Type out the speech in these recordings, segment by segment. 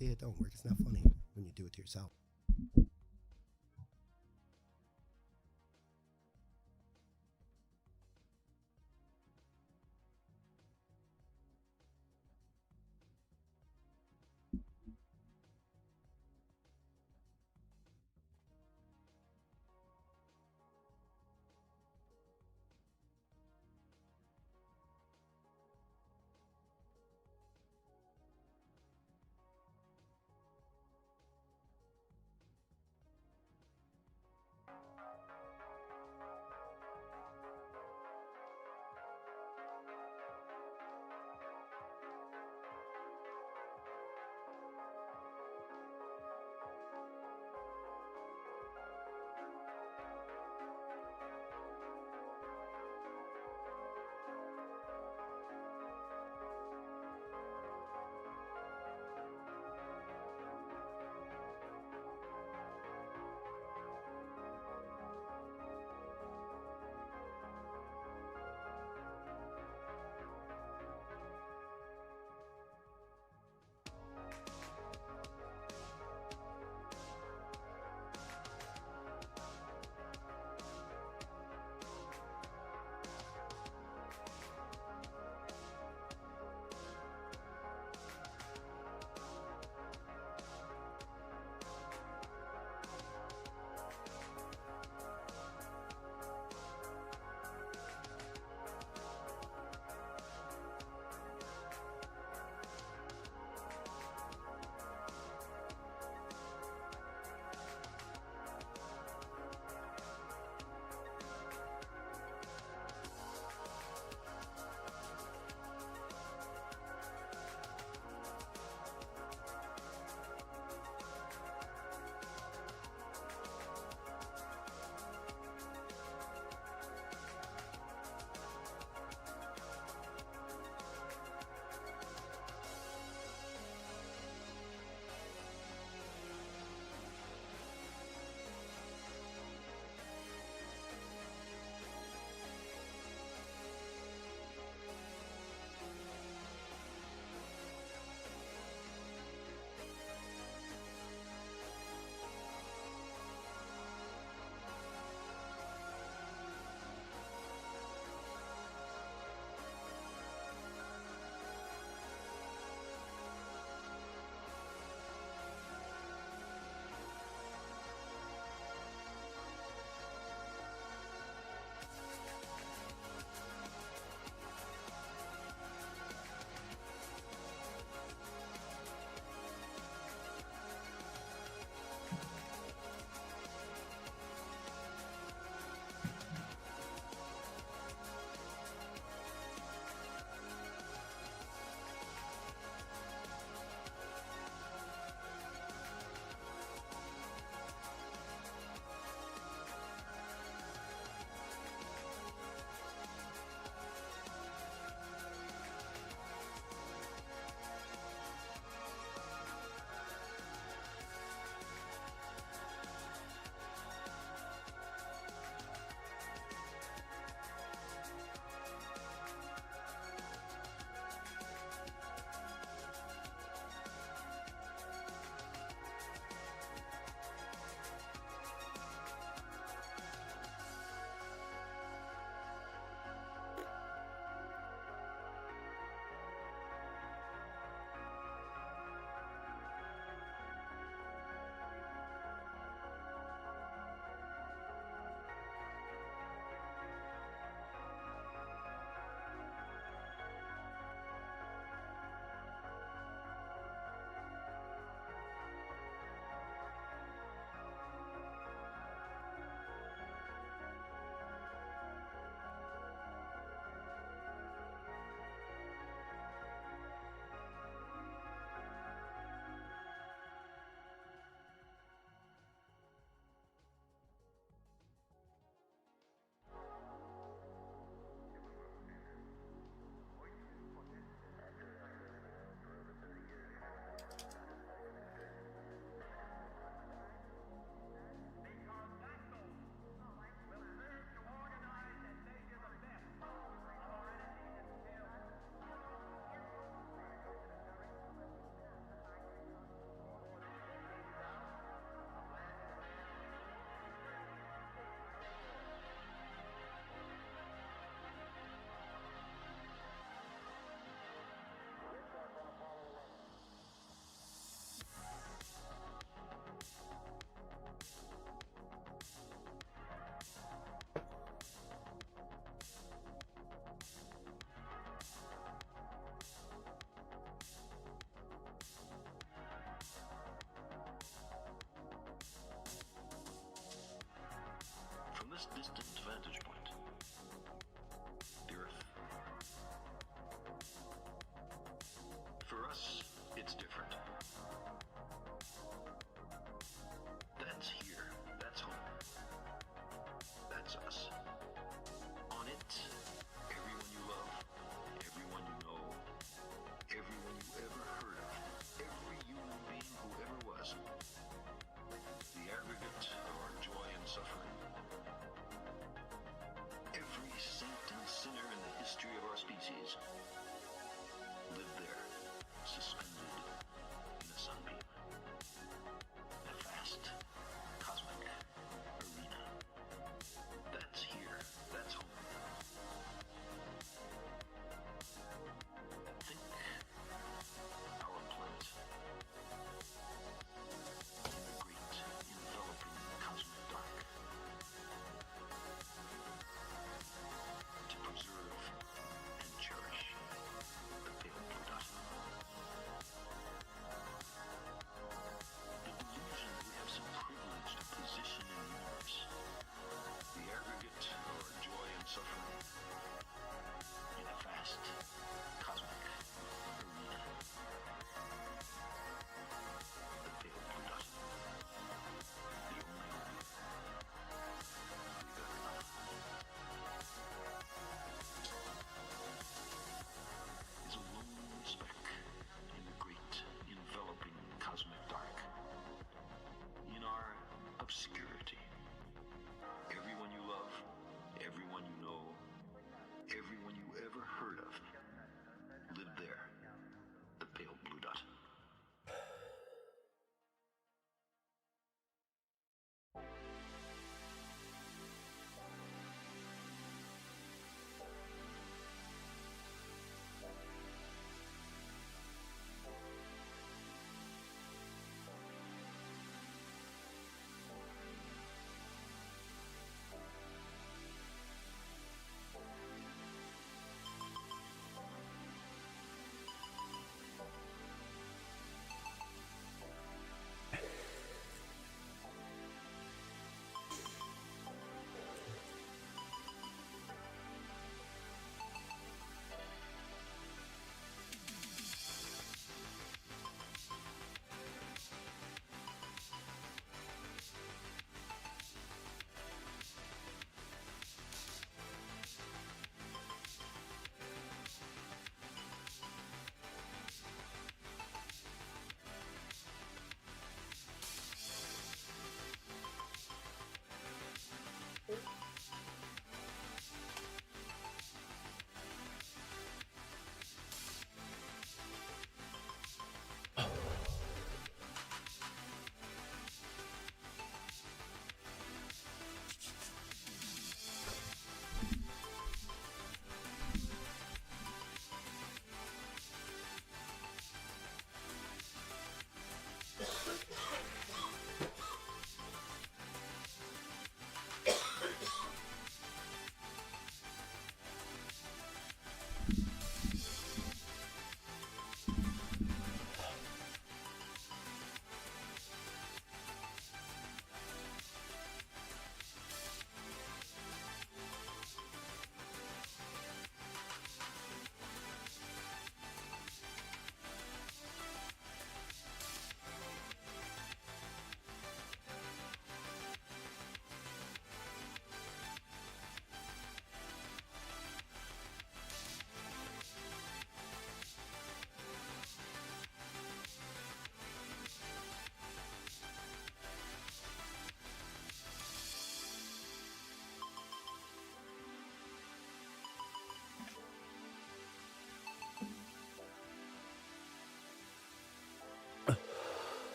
It don't work. It's not funny when you do it to yourself.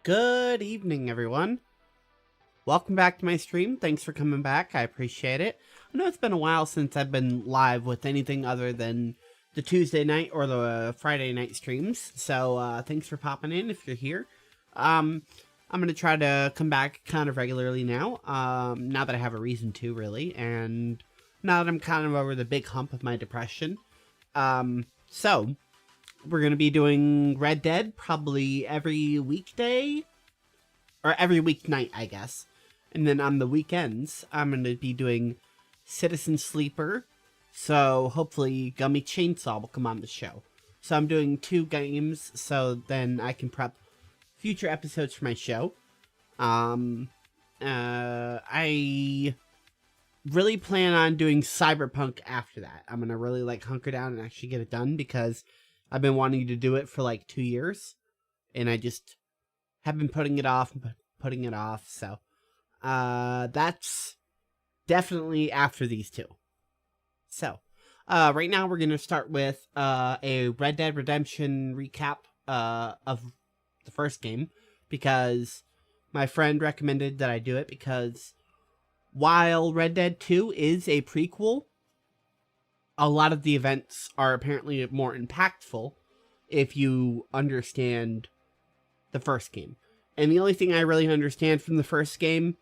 Good evening, everyone. Welcome back to my stream. Thanks for coming back. I appreciate it. I know it's been a while since I've been live with anything other than the Tuesday night or the Friday night streams. So thanks for popping in if you're here. I'm going to try to come back kind of regularly now, now that I have a reason to, really. And now that I'm kind of over the big hump of my depression. So we're going to be doing Red Dead probably every weekday. Or every weeknight, I guess. And then on the weekends, I'm going to be doing Citizen Sleeper. So hopefully Gummy Chainsaw will come on the show. So I'm doing 2 games, so then I can prep future episodes for my show. I really plan on doing Cyberpunk after that. I'm going to really hunker down and actually get it done because I've been wanting to do it for 2 years. And I just have been putting it off, so that's definitely after these 2. So right now we're gonna start with a Red Dead Redemption recap of the first game, because my friend recommended that I do it, because while Red Dead 2 is a prequel, a lot of the events are apparently more impactful if you understand the first game. And the only thing I really understand from the first game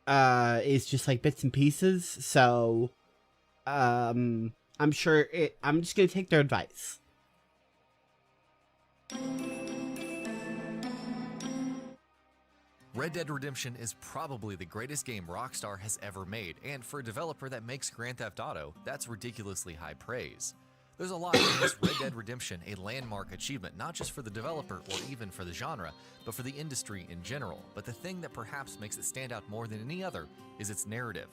is just bits and pieces. So I'm sure I'm just gonna take their advice. Red Dead Redemption is probably the greatest game Rockstar has ever made, and for a developer that makes Grand Theft Auto, that's ridiculously high praise. There's a lot that makes Red Dead Redemption a landmark achievement, not just for the developer or even for the genre, but for the industry in general. But the thing that perhaps makes it stand out more than any other is its narrative.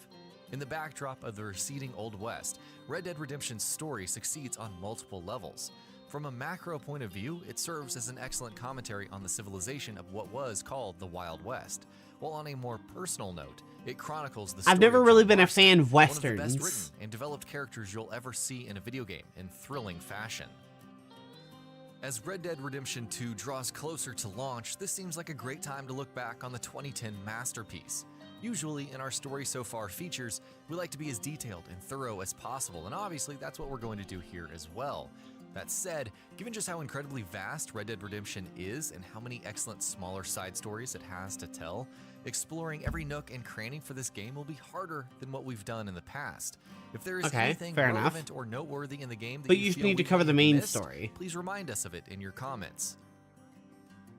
In the backdrop of the receding Old West, Red Dead Redemption's story succeeds on multiple levels. From a macro point of view, it serves as an excellent commentary on the civilization of what was called the Wild West. While on a more personal note, it chronicles the story I've never really been a Marston, fan of westerns. one of the best written and developed characters you'll ever see in a video game in thrilling fashion. As Red Dead Redemption 2 draws closer to launch, this seems like a great time to look back on the 2010 masterpiece. Usually in our Story So Far features, we like to be as detailed and thorough as possible, and obviously that's what we're going to do here as well. That said, given just how incredibly vast Red Dead Redemption is and how many excellent smaller side stories it has to tell, exploring every nook and cranny for this game will be harder than what we've done in the past. If there is anything relevant or noteworthy in the game that you just need to cover the main story, please remind us of it in your comments.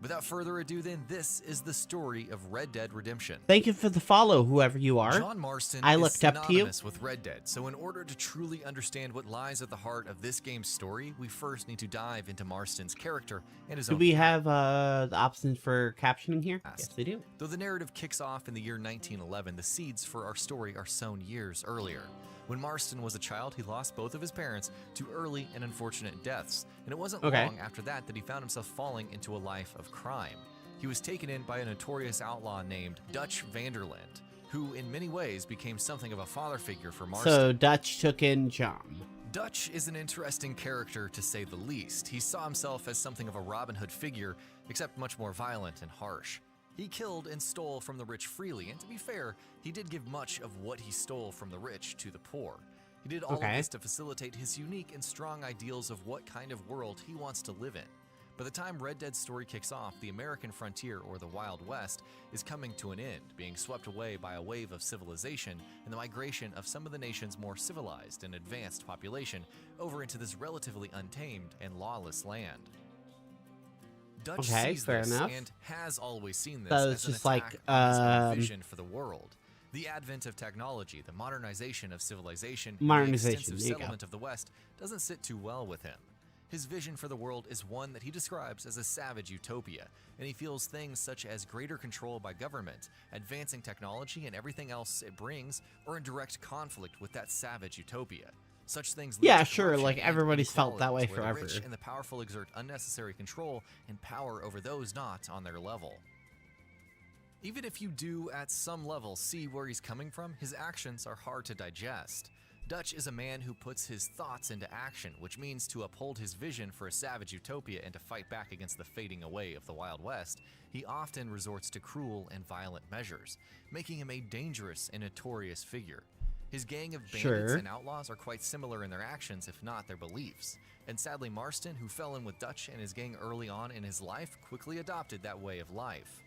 Without further ado then, this is the story of Red Dead Redemption. Thank you for the follow, whoever you are. John Marston I is looked up to you. synonymous with Red Dead, so in order to truly understand what lies at the heart of this game's story, we first need to dive into Marston's character and his own. Do we have the options for captioning here? Yes, we do. Though the narrative kicks off in the year 1911, the seeds for our story are sown years earlier. When Marston was a child, he lost both of his parents to early and unfortunate deaths, and it wasn't long after that that he found himself falling into a life of crime. He was taken in by a notorious outlaw named Dutch Vanderland, who in many ways became something of a father figure for Marston. So Dutch took in John. Dutch is an interesting character to say the least. He saw himself as something of a Robin Hood figure, except much more violent and harsh. He killed and stole from the rich freely, and to be fair, he did give much of what he stole from the rich to the poor. He did all of this to facilitate his unique and strong ideals of what kind of world he wants to live in. By the time Red Dead's story kicks off, the American frontier, or the Wild West, is coming to an end, being swept away by a wave of civilization and the migration of some of the nation's more civilized and advanced population over into this relatively untamed and lawless land. Dutch sees this and has always seen this as an attack on his own vision for the world. The advent of technology, the modernization of civilization, and the extensive settlement of the West doesn't sit too well with him. His vision for the world is one that he describes as a savage utopia, and he feels things such as greater control by government, advancing technology, and everything else it brings are in direct conflict with that savage utopia. Such things lead to sure, everybody's felt that way forever. The rich and the powerful exert unnecessary control and power over those not on their level. Even if you do, at some level, see where he's coming from, his actions are hard to digest. Dutch is a man who puts his thoughts into action, which means to uphold his vision for a savage utopia and to fight back against the fading away of the Wild West, he often resorts to cruel and violent measures, making him a dangerous and notorious figure. His gang of bandits and outlaws are quite similar in their actions, if not their beliefs. And sadly, Marston, who fell in with Dutch and his gang early on in his life, quickly adopted that way of life.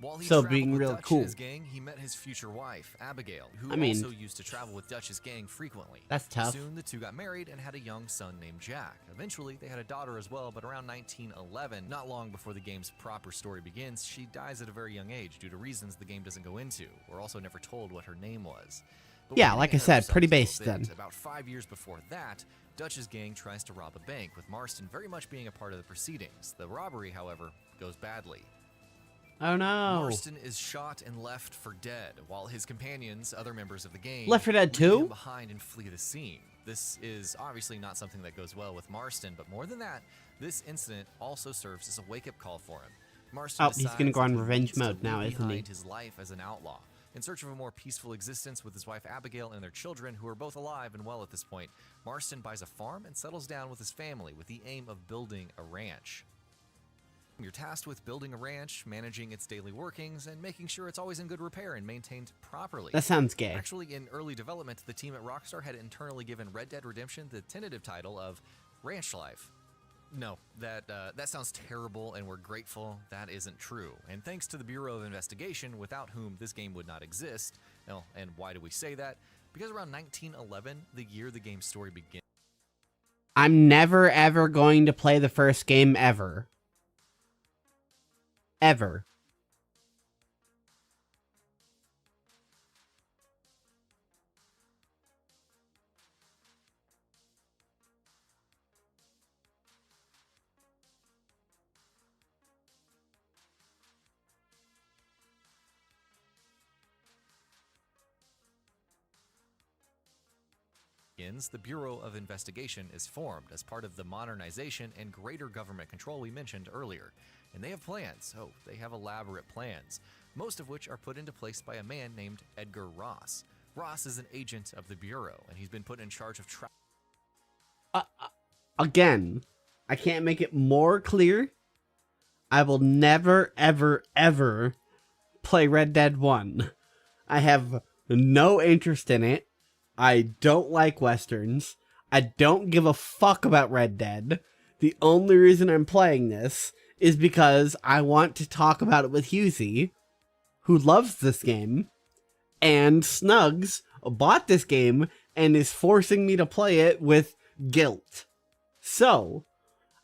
While he traveled being with real Dutch cool. and his gang, he met his future wife, Abigail, who also used to travel with Dutch's gang frequently. That's tough. Soon, the two got married and had a young son named Jack. Eventually, they had a daughter as well, but around 1911, not long before the game's proper story begins, she dies at a very young age due to reasons the game doesn't go into. We're also never told what her name was. But Yeah, like I said, pretty based then. About 5 years before that, Dutch's gang tries to rob a bank, with Marston very much being a part of the proceedings. The robbery, however, goes badly. Oh no. Marston is shot and left for dead, while his companions, other members of the gang, Left for dead leave too? him behind and flee the scene. This is obviously not something that goes well with Marston, but more than that, this incident also serves as a wake-up call for him. Marston Oh, he's gonna go on revenge mode now, isn't he? behind his life as an outlaw. In search of a more peaceful existence with his wife Abigail and their children, who are both alive and well at this point, Marston buys a farm and settles down with his family with the aim of building a ranch. You're tasked with building a ranch, managing its daily workings, and making sure it's always in good repair and maintained properly. That sounds gay. Actually, in early development, the team at Rockstar had internally given Red Dead Redemption the tentative title of Ranch Life. No, that sounds terrible, and we're grateful that isn't true. And thanks to the Bureau of Investigation, without whom this game would not exist. Well, and why do we say that? Because around 1911, the year the game's story begins. I'm never ever going to play the first game ever. Ever. The Bureau of Investigation is formed as part of the modernization and greater government control we mentioned earlier. And they have plans. Oh, they have elaborate plans, most of which are put into place by a man named Edgar Ross. Ross is an agent of the Bureau, and he's been put in charge of Again, I can't make it more clear. I will never, ever, ever play Red Dead 1. I have no interest in it. I don't like Westerns. I don't give a fuck about Red Dead. The only reason I'm playing this is because I want to talk about it with Hughezy, who loves this game, and Snugs bought this game and is forcing me to play it with guilt. So,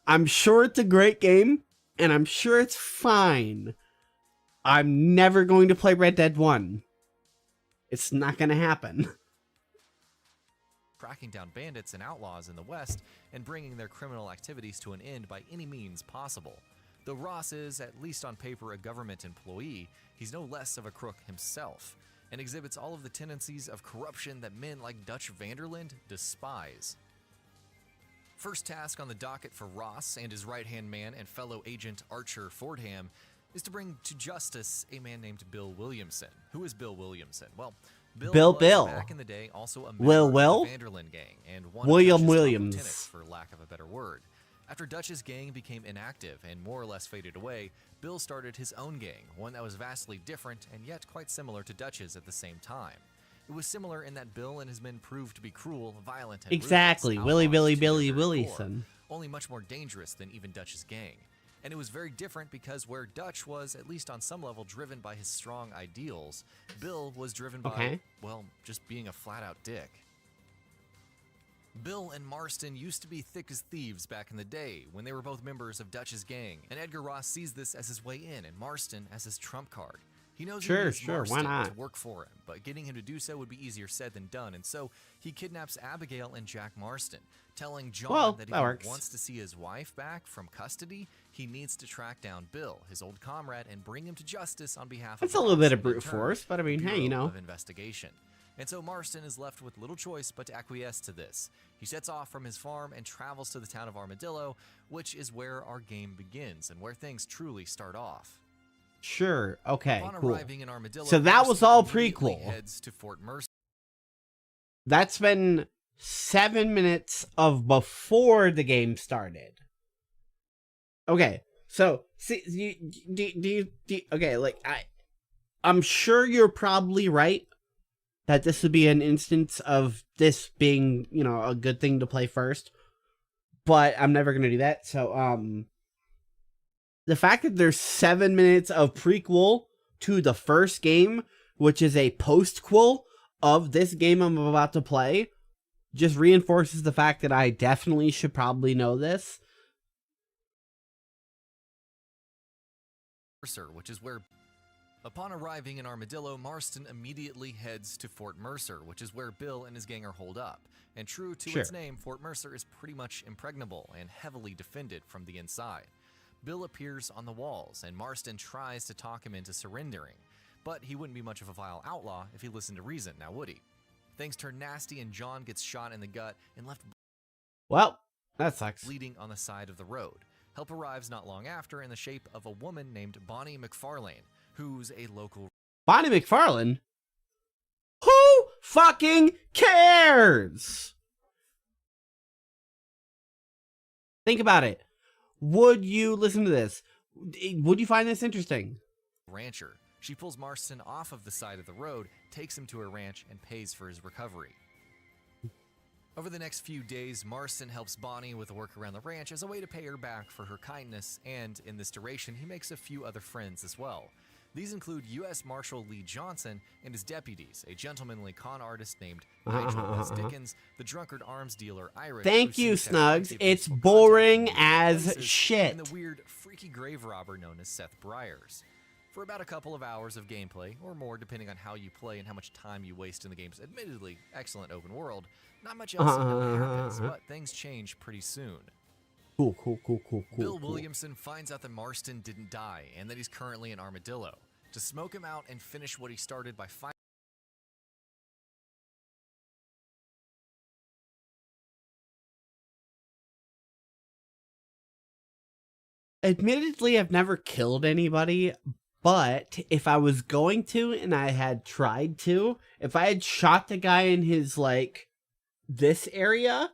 I'm sure it's a great game, and I'm sure it's fine. I'm never going to play Red Dead 1. It's not going to happen. tracking down bandits and outlaws in the West and bringing their criminal activities to an end by any means possible. Though Ross is, at least on paper, a government employee, he's no less of a crook himself, and exhibits all of the tendencies of corruption that men like Dutch Vanderland despise. First task on the docket for Ross and his right-hand man and fellow agent Archer Fordham is to bring to justice a man named Bill Williamson. Who is Bill Williamson? Well, Bill was, back in the day, also a member of the Vanderland gang and one of Dutch's top lieutenants, for lack of a better word. After Dutch's gang became inactive and more or less faded away, Bill started his own gang, one that was vastly different and yet quite similar to Dutch's at the same time. It was similar in that Bill and his men proved to be cruel, violent, and exactly, ruthless Willy Willieson. Only much more dangerous than even Dutch's gang. And it was very different because where Dutch was, at least on some level, driven by his strong ideals, Bill was driven by, well, just being a flat-out dick. Bill and Marston used to be thick as thieves back in the day when they were both members of Dutch's gang, and Edgar Ross sees this as his way in and Marston as his trump card. He knows he needs Marston to work for him, but getting him to do so would be easier said than done, and so he kidnaps Abigail and Jack Marston, telling John that if he wants to see his wife back from custody, he needs to track down Bill, his old comrade, and bring him to justice on behalf of That's a little bit of brute force, but I mean, hey, you know. Of investigation. And so Marston is left with little choice but to acquiesce to this. He sets off from his farm and travels to the town of Armadillo, which is where our game begins and where things truly start off. Sure, okay, Upon cool. arriving in Armadillo, so that was all prequel. heads to Fort Mercer. That's been 7 minutes of before the game started. Okay, so see, okay, like I'm sure you're probably right that this would be an instance of this being, you know, a good thing to play first, but I'm never gonna do that. So, the fact that there's 7 minutes of prequel to the first game, which is a postquel of this game I'm about to play, just reinforces the fact that I definitely should probably know this. Mercer, which is where... Upon arriving in Armadillo, Marston immediately heads to Fort Mercer, which is where Bill and his gang are holed up. And true to its name, Fort Mercer is pretty much impregnable and heavily defended from the inside. Bill appears on the walls, and Marston tries to talk him into surrendering. But he wouldn't be much of a vile outlaw if he listened to reason, now would he? Things turn nasty and John gets shot in the gut and left Well, that sucks. bleeding on the side of the road. Help arrives not long after in the shape of a woman named Bonnie McFarlane, who's a local... Bonnie McFarlane? Who fucking cares? Think about it. Would you listen to this? Would you find this interesting? rancher. She pulls Marston off of the side of the road, takes him to her ranch, and pays for his recovery. Over the next few days, Marston helps Bonnie with the work around the ranch as a way to pay her back for her kindness, and in this duration, he makes a few other friends as well. These include U.S. Marshal Lee Johnson and his deputies, a gentlemanly con artist named Nigel S. Dickens, the drunkard arms dealer Irish. Thank you, Snugs. It's boring as shit. And the weird, freaky grave robber known as Seth Briars. For about a couple of hours of gameplay, or more depending on how you play and how much time you waste in the game's admittedly excellent open world, not much else really happens, but things change pretty soon. Cool. Bill Williamson finds out that Marston didn't die and that he's currently in Armadillo. To smoke him out and finish what he started by finding Admittedly, I've never killed anybody, but if I was going to and I had tried to, if I had shot the guy in his, like, this area,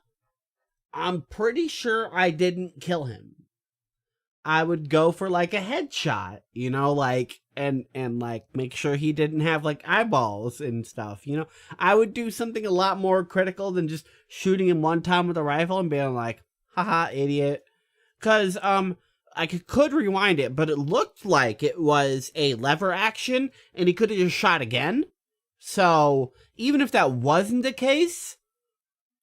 I'm pretty sure I didn't kill him. I would go for, like, a headshot, you know, like, and like, make sure he didn't have, like, eyeballs and stuff, you know? I would do something a lot more critical than just shooting him one time with a rifle and being like, haha, idiot. Because, I could rewind it, but it looked like it was a lever action, and he could have just shot again. So, even if that wasn't the case,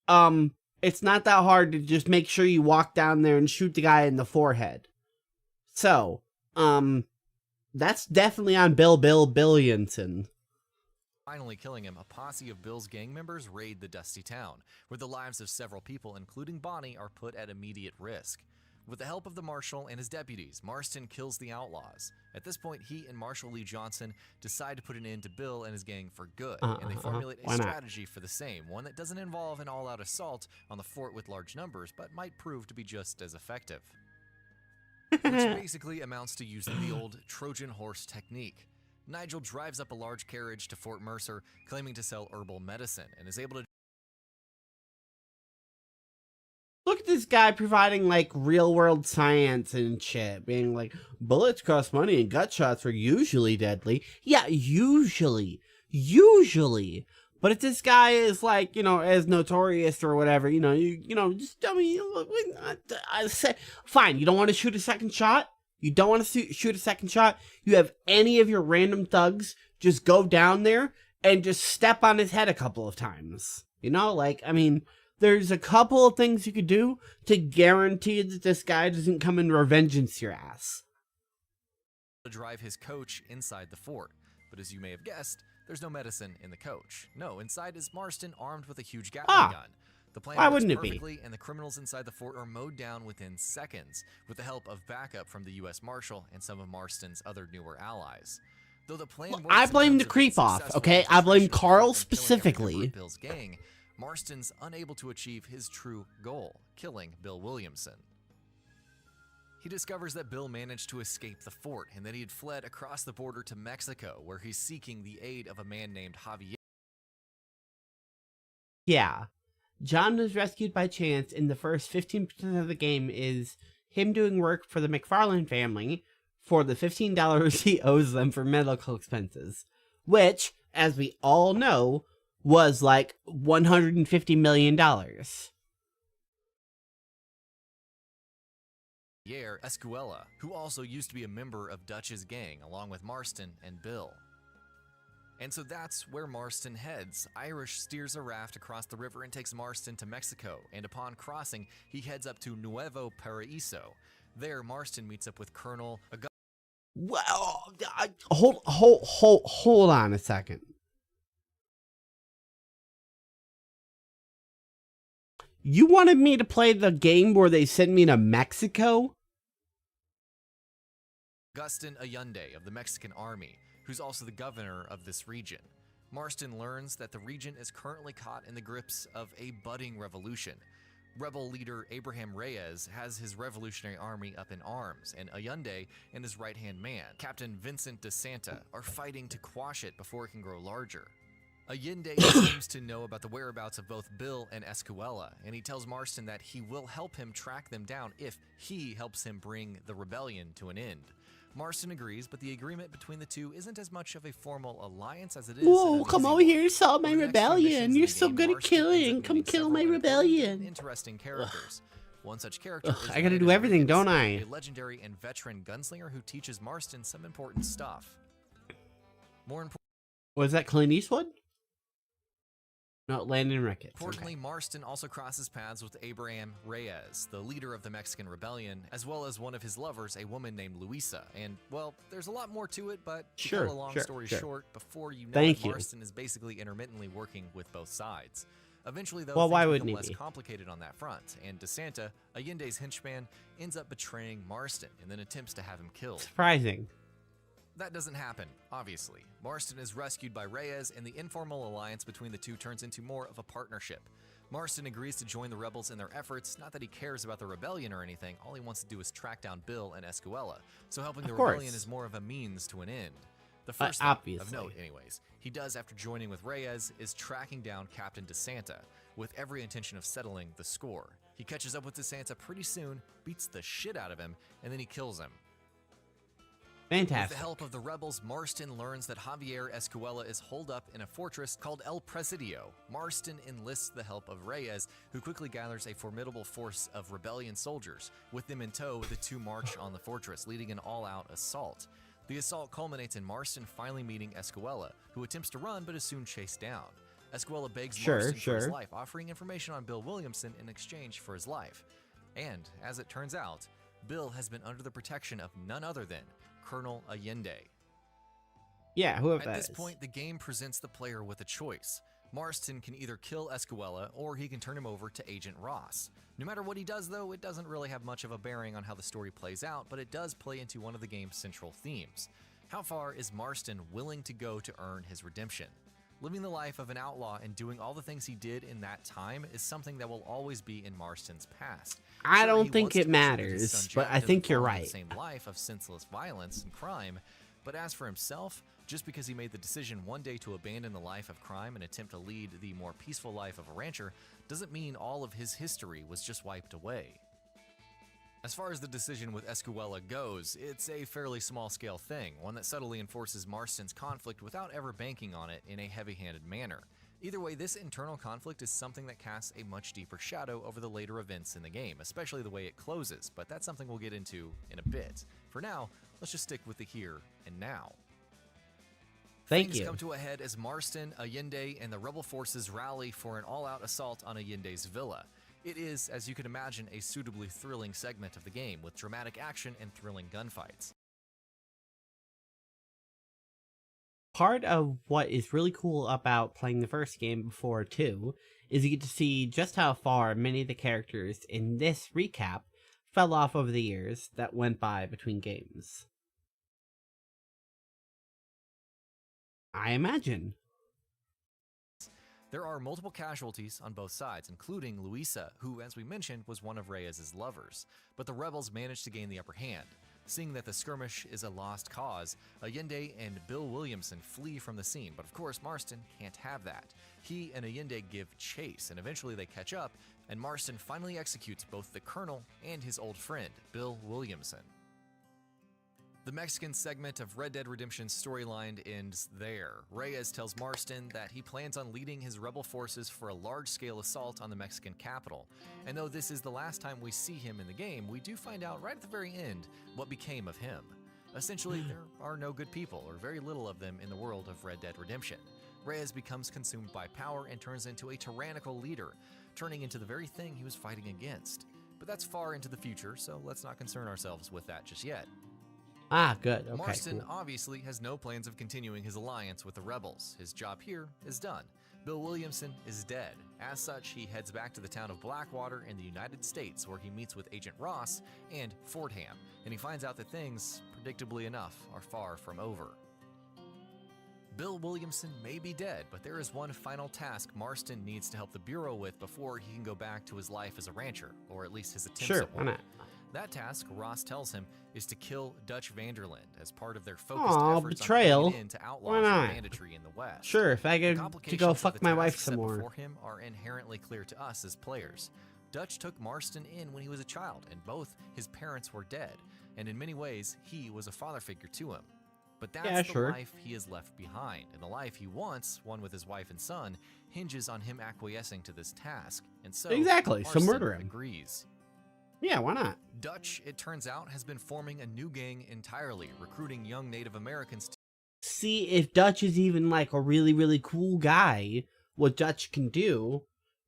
it's not that hard to just make sure you walk down there and shoot the guy in the forehead. So, that's definitely on Bill Williamson. finally killing him, a posse of Bill's gang members raid the dusty town, where the lives of several people, including Bonnie, are put at immediate risk. With the help of the Marshal and his deputies, Marston kills the outlaws. At this point, he and Marshal Lee Johnson decide to put an end to Bill and his gang for good, and they formulate a strategy for the same, one that doesn't involve an all-out assault on the fort with large numbers, but might prove to be just as effective. Which basically amounts to using the old Trojan horse technique. Nigel drives up a large carriage to Fort Mercer, claiming to sell herbal medicine, and is able to Look at this guy providing, like, real-world science and shit, being like, bullets cost money and gut shots are usually deadly. Yeah, usually. But if this guy is, like, you know, as notorious or whatever, you know, just tell me, I say, fine, you don't want to shoot a second shot? You don't want to shoot a second shot? You have any of your random thugs just go down there and just step on his head a couple of times. You know, like, I mean, there's a couple of things you could do to guarantee that this guy doesn't come and revengeance your ass. drive his coach inside the fort. But as you may have guessed, there's no medicine in the coach. No, inside is Marston armed with a huge Gatling gun. The plan works perfectly, and the criminals inside the fort are mowed down within seconds, with the help of backup from the U.S. Marshal and some of Marston's other newer allies. Though the plan works, I blame the creep off, okay? I blame Carl specifically. Bill's gang, Marston's unable to achieve his true goal, killing Bill Williamson. He discovers that Bill managed to escape the fort and that he had fled across the border to Mexico, where he's seeking the aid of a man named Hughezy. Yeah. John was rescued by chance, and the first 15% of the game is him doing work for the McFarlane family for the $15 he owes them for medical expenses, which, as we all know, was like $150 million. Javier Escuela, who also used to be a member of Dutch's gang along with Marston and Bill. And so that's where Marston heads. Irish steers a raft across the river and takes Marston to Mexico, and upon crossing, he heads up to Nuevo Paraíso. There, Marston meets up with Colonel Augustin. Well, hold on a second. You wanted me to play the game where they sent me to Mexico? Allende of the Mexican army, who's also the governor of this region. Marston learns that the region is currently caught in the grips of a budding revolution. Rebel leader Abraham Reyes has his revolutionary army up in arms, and Allende and his right-hand man, Captain Vincent de Santa, are fighting to quash it before it can grow larger. Allende seems to know about the whereabouts of both Bill and Escuela, and he tells Marston that he will help him track them down if he helps him bring the rebellion to an end. Marston agrees, but the agreement between the two isn't as much of a formal alliance as it is. Whoa, come over here and solve my rebellion. You're so good at killing. Come kill my rebellion. Interesting characters. One such character is I gotta do everything, don't I? A legendary and veteran gunslinger who teaches Marston some important stuff. More important. Was that Clint Eastwood? No, Landon Ricketts. Importantly, okay. Marston also crosses paths with Abraham Reyes, the leader of the Mexican rebellion, as well as one of his lovers, a woman named Luisa. And, well, there's a lot more to it, but to cut a long story short, before you know it, Marston is basically intermittently working with both sides. Eventually, though, things become less complicated on that front, and De Santa, Allende's henchman, ends up betraying Marston and then attempts to have him killed. Surprising. That doesn't happen, obviously. Marston is rescued by Reyes, and the informal alliance between the two turns into more of a partnership. Marston agrees to join the rebels in their efforts, not that he cares about the rebellion or anything, all he wants to do is track down Bill and Escuela, so helping the rebellion is more of a means to an end. The first thing, of note anyways, he does after joining with Reyes is tracking down Captain De Santa, with every intention of settling the score. He catches up with De Santa pretty soon, beats the shit out of him, and then he kills him. Fantastic. With the help of the rebels, Marston learns that Javier Escuela is holed up in a fortress called El Presidio. Marston enlists the help of Reyes, who quickly gathers a formidable force of rebellion soldiers. With them in tow, the two march on the fortress, leading an all-out assault. The assault culminates in Marston finally meeting Escuela, who attempts to run but is soon chased down. Escuela begs Marston for his life, offering information on Bill Williamson in exchange for his life. And, as it turns out, Bill has been under the protection of none other than Colonel Allende. Yeah, whoever that At is. this point, the game presents the player with a choice. Marston can either kill Escuela, or he can turn him over to Agent Ross. No matter what he does, though, it doesn't really have much of a bearing on how the story plays out, but it does play into one of the game's central themes. How far is Marston willing to go to earn his redemption? Living the life of an outlaw and doing all the things he did in that time is something that will always be in Marston's past. I don't think it matters, but I think you're right. The same life of senseless violence and crime, but as for himself, just because he made the decision one day to abandon the life of crime and attempt to lead the more peaceful life of a rancher, doesn't mean all of his history was just wiped away. As far as the decision with Escuela goes, it's a fairly small-scale thing, one that subtly enforces Marston's conflict without ever banking on it in a heavy-handed manner. Either way, this internal conflict is something that casts a much deeper shadow over the later events in the game, especially the way it closes, but that's something we'll get into in a bit. For now, let's just stick with the here and now. Things come to a head as Marston, Allende, and the rebel forces rally for an all-out assault on Allende's villa. It is, as you can imagine, a suitably thrilling segment of the game, with dramatic action and thrilling gunfights. Part of what is really cool about playing the first game before 2 is you get to see just how far many of the characters in this recap fell off over the years that went by between games. I imagine. There are multiple casualties on both sides, including Luisa, who, as we mentioned, was one of Reyes' lovers. But the rebels managed to gain the upper hand. Seeing that the skirmish is a lost cause, Allende and Bill Williamson flee from the scene, but of course Marston can't have that. He and Allende give chase, and eventually they catch up, and Marston finally executes both the Colonel and his old friend, Bill Williamson. The Mexican segment of Red Dead Redemption's storyline ends there. Reyes tells Marston that he plans on leading his rebel forces for a large-scale assault on the Mexican capital. And though this is the last time we see him in the game, we do find out right at the very end what became of him. Essentially, there are no good people, or very little of them, in the world of Red Dead Redemption. Reyes becomes consumed by power and turns into a tyrannical leader, turning into the very thing he was fighting against. But that's far into the future, so let's not concern ourselves with that just yet. Ah, good. Okay, Marston cool. obviously has no plans of continuing his alliance with the rebels. His job here is done. Bill Williamson is dead. As such, he heads back to the town of Blackwater in the United States, where he meets with Agent Ross and Fordham, and he finds out that things, predictably enough, are far from over. Bill Williamson may be dead, but there is one final task Marston needs to help the Bureau with before he can go back to his life as a rancher, or at least his attempts Sure, at one. why not? That task, Ross tells him, is to kill Dutch Vanderland as part of their focused Aw, efforts betrayal. on putting an end to Why outlaws and not? banditry in the West. Sure, if I The get to complications go of fuck the my task wife set some more. before him are inherently clear to us as players. Dutch took Marston in when he was a child, and both his parents were dead, and in many ways, he was a father figure to him. But that's Yeah, the sure. life he has left behind, and the life he wants, one with his wife and son, hinges on him acquiescing to this task, and so Exactly, so Marston murder him. agrees. Yeah, why not? Dutch, it turns out, has been forming a new gang entirely, recruiting young Native Americans to See if Dutch is even like a really, really cool guy, what Dutch can do.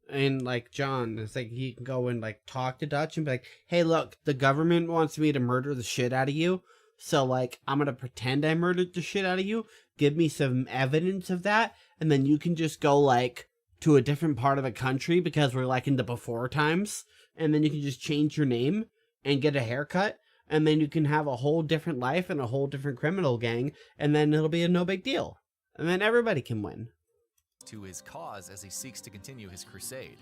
And like John, it's like he can go and like talk to Dutch and be like, hey, look, the government wants me to murder the shit out of you. So like, I'm going to pretend I murdered the shit out of you. Give me some evidence of that. And then you can just go like to a different part of the country because we're like in the before times. And then you can just change your name and get a haircut. And then you can have a whole different life and a whole different criminal gang. And then it'll be a no big deal. And then everybody can win. to his cause as he seeks to continue his crusade.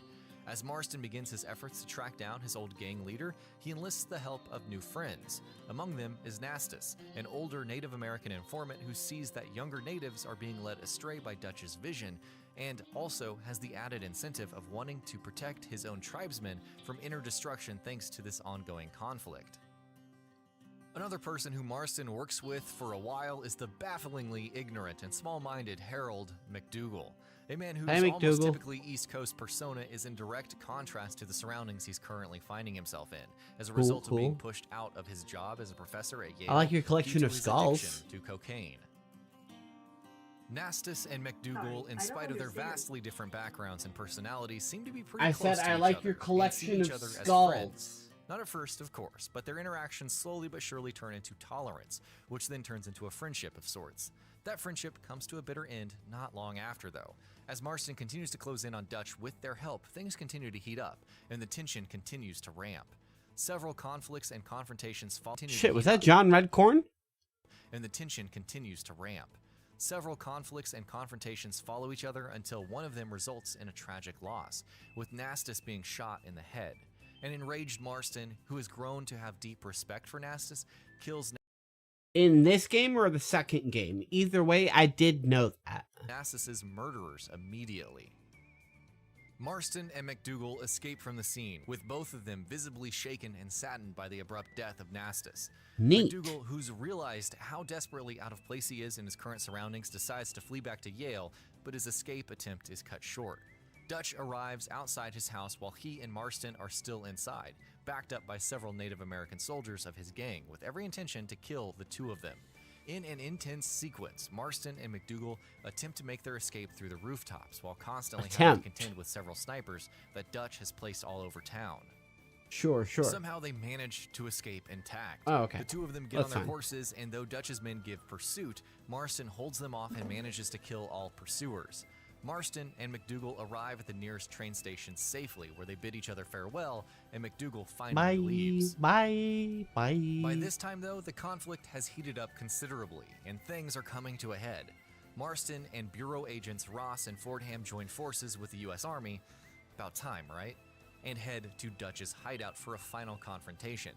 As Marston begins his efforts to track down his old gang leader, he enlists the help of new friends. Among them is Nastus, an older Native American informant who sees that younger natives are being led astray by Dutch's vision, and also has the added incentive of wanting to protect his own tribesmen from inner destruction thanks to this ongoing conflict. Another person who Marston works with for a while is the bafflingly ignorant and small-minded Harold McDougal. A man whose almost typically East Coast persona is in direct contrast to the surroundings he's currently finding himself in, as a result of being pushed out of his job as a professor at Yale. I like your collection due of to his skulls. addiction to cocaine. Nastus and McDougal, in spite of their vastly different backgrounds and personalities, seem to be pretty I close said to I each like other your and see collection each of other as skulls. friends. Not at first, of course, but their interactions slowly but surely turn into tolerance, which then turns into a friendship of sorts. That friendship comes to a bitter end not long after, though. As Marston continues to close in on Dutch with their help, things continue to heat up, and the tension continues to ramp. Several conflicts and confrontations follow. Shit, was that John Redcorn? And the tension continues to ramp. Several conflicts and confrontations follow each other until one of them results in a tragic loss, with Nastus being shot in the head. An enraged Marston, who has grown to have deep respect for Nastus, kills In this game or the second game? Either way, I did know that. Nastus's murderers immediately. Marston and McDougal escape from the scene, with both of them visibly shaken and saddened by the abrupt death of Nastus. Neat. McDougal, who's realized how desperately out of place he is in his current surroundings, decides to flee back to Yale, but his escape attempt is cut short. Dutch arrives outside his house while he and Marston are still inside, backed up by several Native American soldiers of his gang, with every intention to kill the two of them. In an intense sequence, Marston and McDougal attempt to make their escape through the rooftops while constantly having to contend with several snipers that Dutch has placed all over town. Sure. Somehow they manage to escape intact. Oh, okay. The two of them get on their horses, and though Dutch's men give pursuit, Marston holds them off and manages to kill all pursuers. Marston and McDougal arrive at the nearest train station safely, where they bid each other farewell, and McDougal finally leaves. Bye. By this time, though, the conflict has heated up considerably, and things are coming to a head. Marston and Bureau agents Ross and Fordham join forces with the U.S. Army, about time, right? And head to Dutch's hideout for a final confrontation.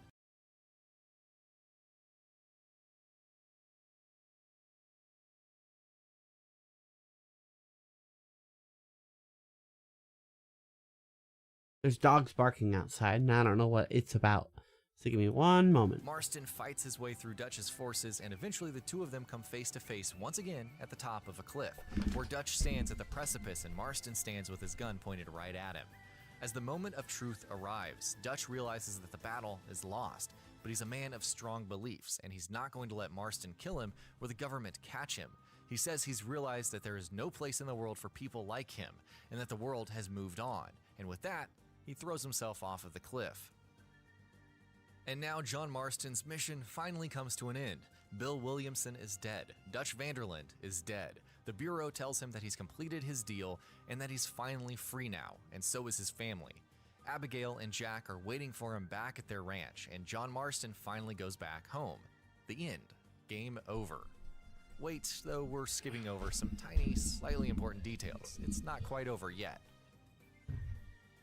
There's dogs barking outside, and I don't know what it's about. So give me one moment. Marston fights his way through Dutch's forces, and eventually the two of them come face to face once again at the top of a cliff, where Dutch stands at the precipice and Marston stands with his gun pointed right at him. As the moment of truth arrives, Dutch realizes that the battle is lost, but he's a man of strong beliefs, and he's not going to let Marston kill him or the government catch him. He says he's realized that there is no place in the world for people like him, and that the world has moved on, and with that, he throws himself off of the cliff. And now John Marston's mission finally comes to an end. Bill Williamson is dead. Dutch Vanderland is dead. The Bureau tells him that he's completed his deal and that he's finally free now, and so is his family. Abigail and Jack are waiting for him back at their ranch, and John Marston finally goes back home. The end. Game over. Wait, though we're skipping over some tiny, slightly important details. It's not quite over yet.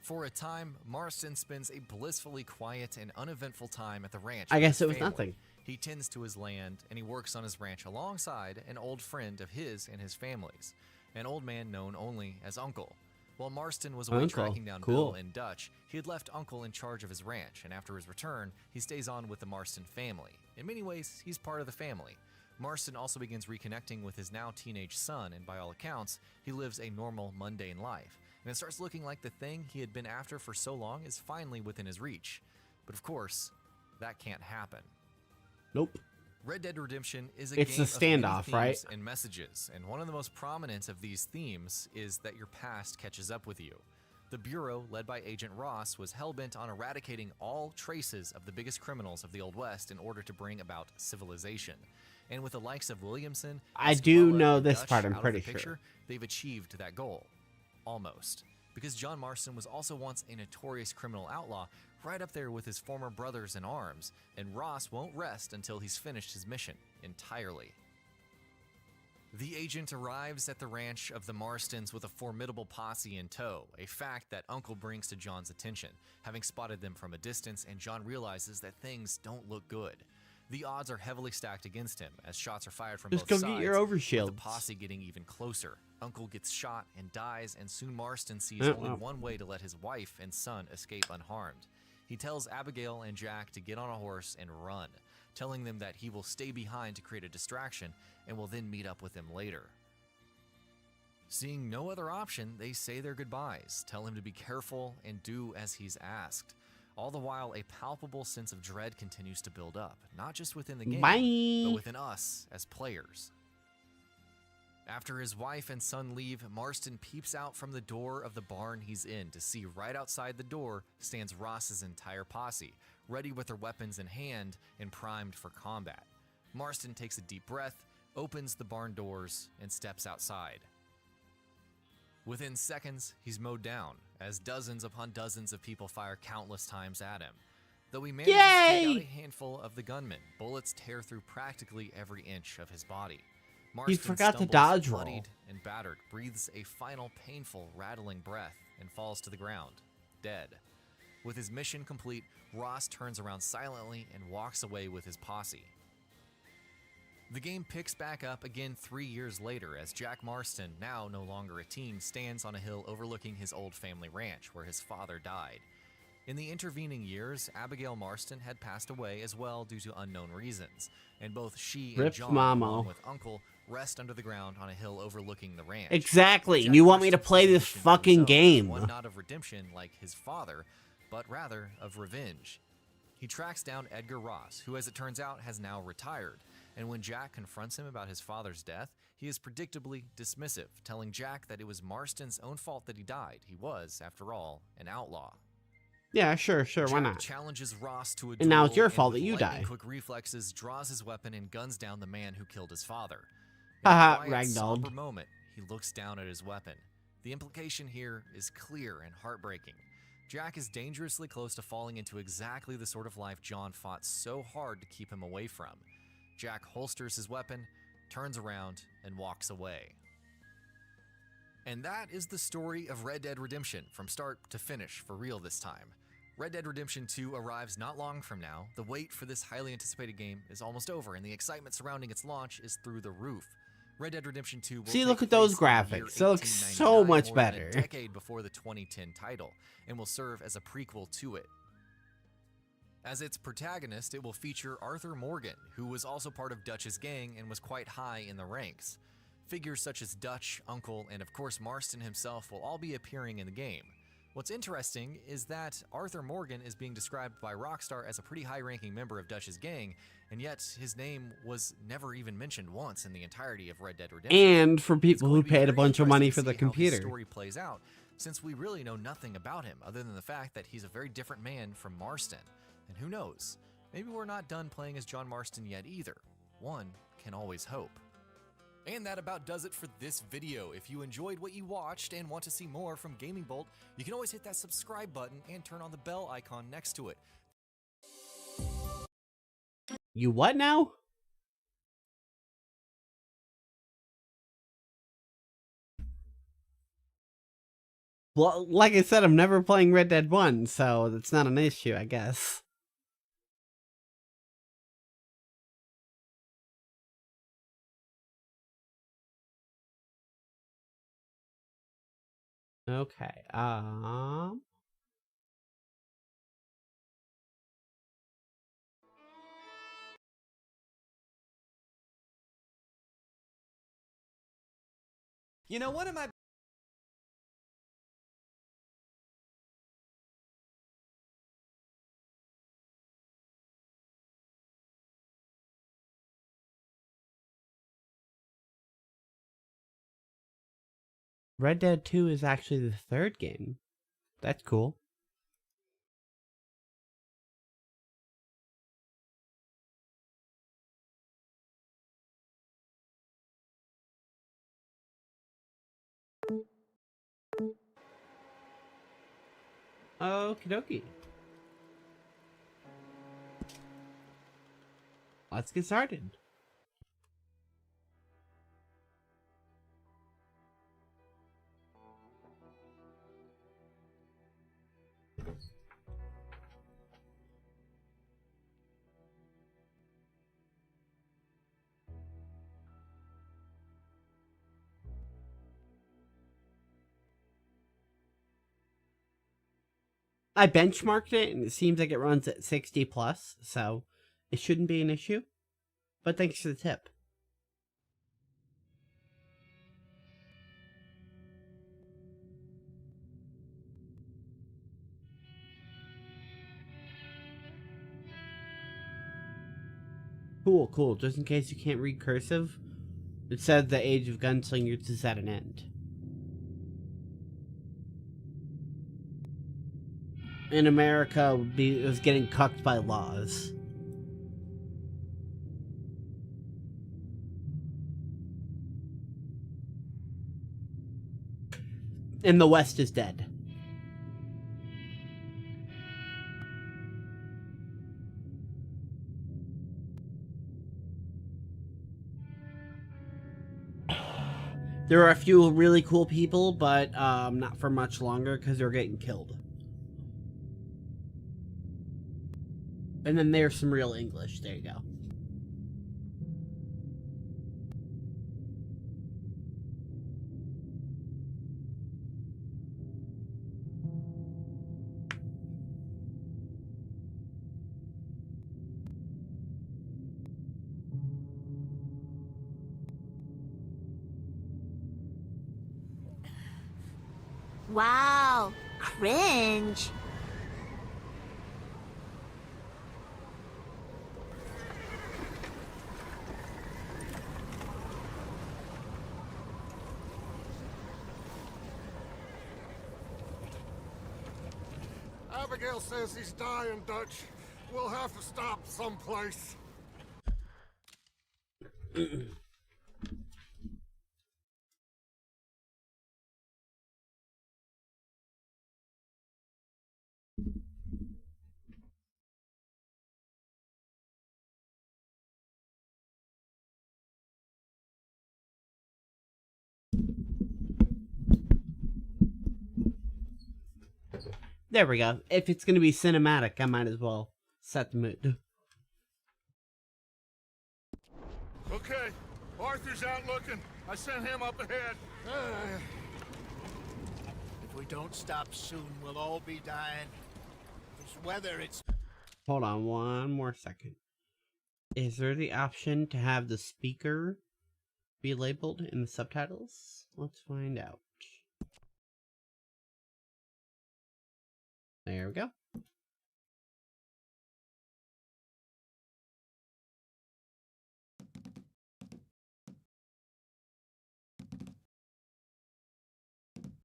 For a time, Marston spends a blissfully quiet and uneventful time at the ranch. I guess it with was his family. nothing. He tends to his land, and he works on his ranch alongside an old friend of his and his family's, an old man known only as Uncle. While Marston was away Uncle. tracking down Cool. Bill and Dutch, he had left Uncle in charge of his ranch, and after his return, he stays on with the Marston family. In many ways, he's part of the family. Marston also begins reconnecting with his now teenage son, and by all accounts, he lives a normal, mundane life. And it starts looking like the thing he had been after for so long is finally within his reach. But of course, that can't happen. Nope. Red Dead Redemption is a It's game the of many standoff, themes right? and messages, and one of the most prominent of these themes is that your past catches up with you. The Bureau, led by Agent Ross, was hell-bent on eradicating all traces of the biggest criminals of the Old West in order to bring about civilization. And with the likes of Williamson, I do Escamilla, know and this Dutch part, I'm out of pretty the picture, sure. they've achieved that goal. Almost. Because John Marston was also once a notorious criminal outlaw, right up there with his former brothers in arms, and Ross won't rest until he's finished his mission entirely. The agent arrives at the ranch of the Marstons with a formidable posse in tow, a fact that Uncle brings to John's attention, having spotted them from a distance, and John realizes that things don't look good. The odds are heavily stacked against him, as shots are fired from Just both go sides, get your overshields. with the posse getting even closer. Uncle gets shot and dies, and soon Marston sees Oh, only wow. one way to let his wife and son escape unharmed. He tells Abigail and Jack to get on a horse and run, telling them that he will stay behind to create a distraction and will then meet up with them later. Seeing no other option, they say their goodbyes, tell him to be careful, and do as he's asked. All the while, a palpable sense of dread continues to build up, not just within the game, Bye. but within us as players. After his wife and son leave, Marston peeps out from the door of the barn he's in to see right outside the door stands Ross's entire posse, ready with their weapons in hand and primed for combat. Marston takes a deep breath, opens the barn doors, and steps outside. Within seconds, he's mowed down, as dozens upon dozens of people fire countless times at him. Though he manages to take out Yay! a handful of the gunmen, bullets tear through practically every inch of his body. He Marston forgot to stumbles, dodge roll. bloodied and battered, breathes a final painful, rattling breath, and falls to the ground, dead. With his mission complete, Ross turns around silently and walks away with his posse. The game picks back up again 3 years later as Jack Marston, now no longer a teen, stands on a hill overlooking his old family ranch where his father died. In the intervening years, Abigail Marston had passed away as well due to unknown reasons, and both she and Rip John, Mamo. along with Uncle, rest under the ground on a hill overlooking the ranch. Exactly. Jack And you want me to Marston play sees this mission for fucking himself, game. one not of redemption like his father, but rather of revenge. He tracks down Edgar Ross, who as it turns out has now retired, and when Jack confronts him about his father's death, he is predictably dismissive, telling Jack that it was Marston's own fault that he died. He was, after all, an outlaw. Yeah, sure, why Jack not? challenges Ross to a And now it's duel, your fault with that you lightning die. quick reflexes, draws his weapon and guns down the man who killed his father. In a Haha, quiet, ragdolled. somber moment, he looks down at his weapon. The implication here is clear and heartbreaking. Jack is dangerously close to falling into exactly the sort of life John fought so hard to keep him away from. Jack holsters his weapon, turns around, and walks away. And that is the story of Red Dead Redemption, from start to finish, for real this time. Red Dead Redemption 2 arrives not long from now. The wait for this highly anticipated game is almost over, and the excitement surrounding its launch is through the roof. Red Dead Redemption 2 will See, take look at those place in the year graphics. They look 1899, so much more than a better. decade before the 2010 title, and will serve as a prequel to it. As its protagonist, it will feature Arthur Morgan, who was also part of Dutch's gang and was quite high in the ranks. Figures such as Dutch, Uncle, and of course Marston himself will all be appearing in the game. What's interesting is that Arthur Morgan is being described by Rockstar as a pretty high-ranking member of Dutch's gang, and yet his name was never even mentioned once in the entirety of Red Dead Redemption. And for people who paid a bunch of money for the computer. How his story plays out, since we really know nothing about him other than the fact that he's a very different man from Marston. And who knows, maybe we're not done playing as John Marston yet either. One can always hope. And that about does it for this video. If you enjoyed what you watched and want to see more from Gaming Bolt, you can always hit that subscribe button and turn on the bell icon next to it. You what now? Well, like I said, I'm never playing Red Dead 1, so that's not an issue, I guess. Okay, You know, one of my Red Dead 2 is actually the third game. That's cool. Okie dokie. Let's get started. I benchmarked it and it seems like it runs at 60 plus, so it shouldn't be an issue. But thanks for the tip. Cool, cool. Just in case you can't read cursive, it says the age of gunslingers is at an end. In America, it was getting cucked by laws. And the West is dead. There are a few really cool people, but not for much longer because they're getting killed. And then there's some real English. There you go. Wow, cringe. Abigail says he's dying, Dutch. We'll have to stop someplace. There we go. If it's going to be cinematic, I might as well set the mood. Okay, Arthur's out looking. I sent him up ahead. If we don't stop soon, we'll all be dying. This weather, it's... Hold on one more second. Is there the option to have the speaker be labeled in the subtitles? Let's find out. There we go.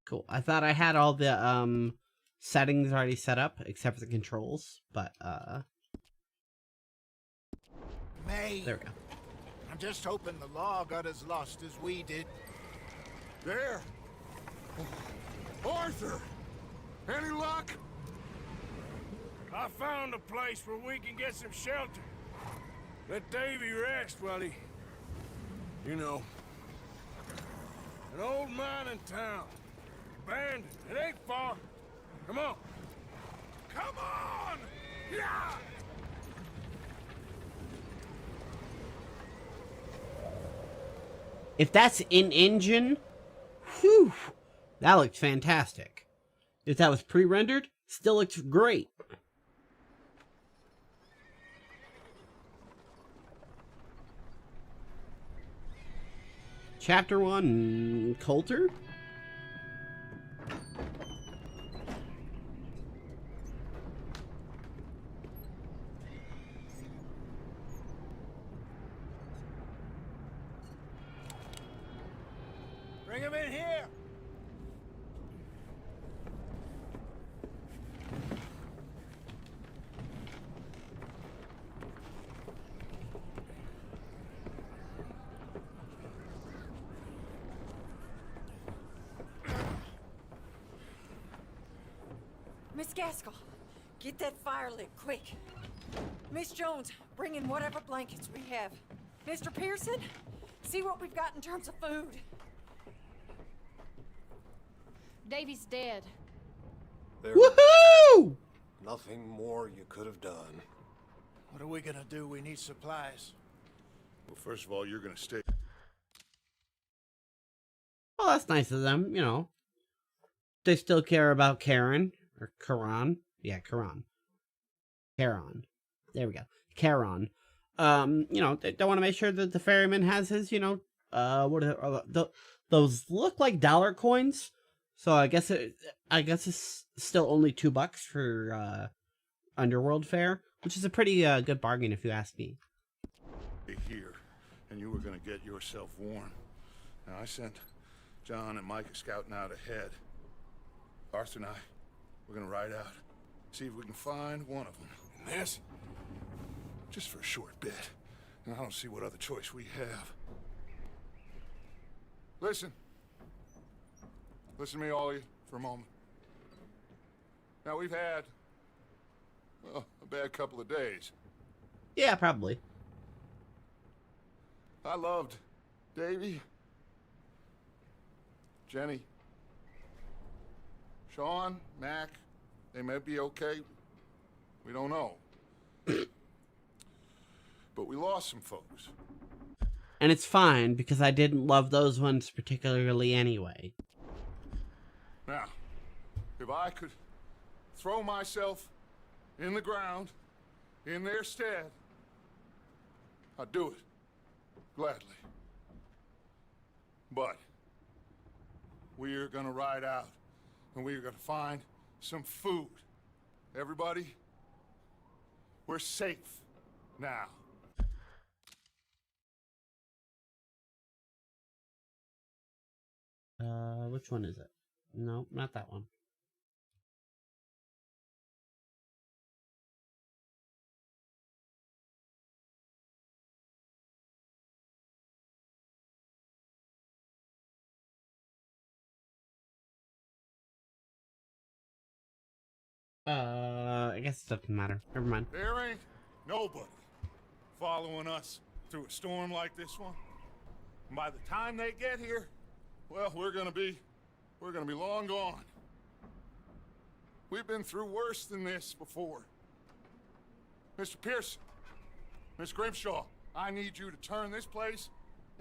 Cool. I thought I had all the settings already set up except for the controls, but May. there we go. I'm just hoping the law got as lost as we did. There. Arthur! Any luck? I found a place where we can get some shelter. Let Davy rest while he... You know. An old mining town. Abandoned. It ain't far. Come on. Come on! Yeah! If that's in engine, whew, that looks fantastic. If that was pre-rendered, still looks great. Chapter 1, Coulter? Bring him in here! Miss Gaskell, get that fire lit, quick. Miss Jones, bring in whatever blankets we have. Mr. Pearson, see what we've got in terms of food. Davy's dead. There Woohoo! nothing more you could have done. What are we gonna do? We need supplies. Well, first of all, you're gonna stay... Well, that's nice of them, you know. They still care about Karen. Or Karan. Yeah, Karan. Charon. There we go. Charon. You know, they want to make sure that the ferryman has his, you know, those look like dollar coins. So I guess it's still only $2 for underworld fare, which is a pretty good bargain if you ask me. here, and you were gonna get yourself warm. Now, I sent John and Micah scouting out ahead. Arthur and I, we're gonna ride out, see if we can find one of them. And this, just for a short bit. And I don't see what other choice we have. Listen. Listen to me, all of you, for a moment. Now, we've had, well, a bad couple of days. Yeah, probably. I loved Davy, Jenny, Sean, Mac. They may be okay. We don't know. But we lost some folks. And it's fine, because I didn't love those ones particularly anyway. Now, if I could throw myself in the ground in their stead, I'd do it. Gladly. But we're gonna ride out, and we're gonna find some food. Everybody, we're safe now. Which one is it? No, not that one. I guess it doesn't matter. Never mind. There ain't nobody following us through a storm like this one. And by the time they get here, well, we're gonna be long gone. We've been through worse than this before. Mr. Pearson, Miss Grimshaw, I need you to turn this place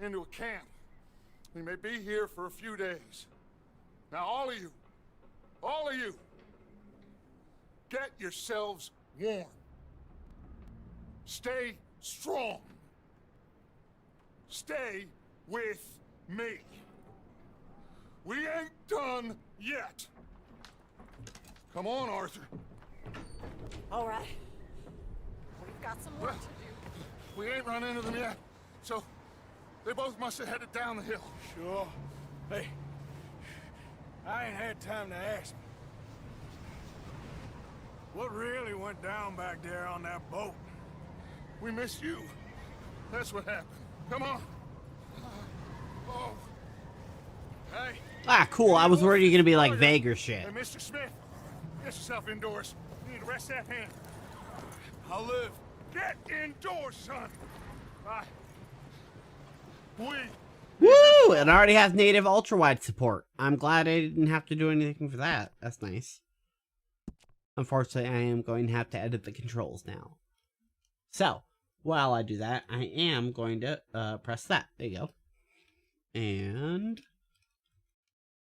into a camp. We may be here for a few days. Now, all of you, get yourselves warm. Stay strong. Stay with me. We ain't done yet. Come on, Arthur. All right. We've got some work to do. We ain't run into them yet, so they both must have headed down the hill. Sure. Hey, I ain't had time to ask. What really went down back there on that boat? We missed you. That's what happened. Come on. Oh. Hey. Ah, cool. I was worried you're gonna be like vague or shit. Hey, Mr. Smith, get yourself indoors. You need to rest that hand. I'll live. Get indoors, son. We. Woo! It already has native ultra-wide support. I'm glad I didn't have to do anything for that. That's nice. Unfortunately, I am going to have to edit the controls now. So, while I do that, I am going to press that. There you go. And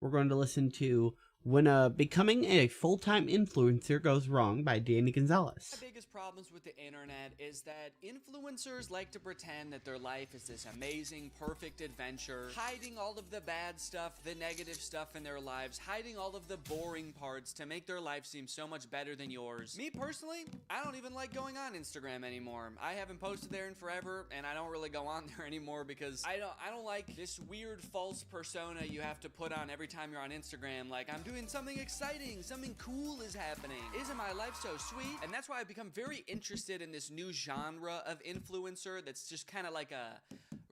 we're going to listen to When Becoming a Full-Time Influencer Goes Wrong by Danny Gonzalez. My biggest problems with the internet is that influencers like to pretend that their life is this amazing, perfect adventure, hiding all of the bad stuff, the negative stuff in their lives, hiding all of the boring parts to make their life seem so much better than yours. Me personally, I don't even like going on Instagram anymore. I haven't posted there in forever, and I don't really go on there anymore because I don't like this weird false persona you have to put on every time you're on Instagram. Like, I'm doing something exciting, something cool is happening. Isn't my life so sweet? And that's why I've become very interested in this new genre of influencer that's just kind of like a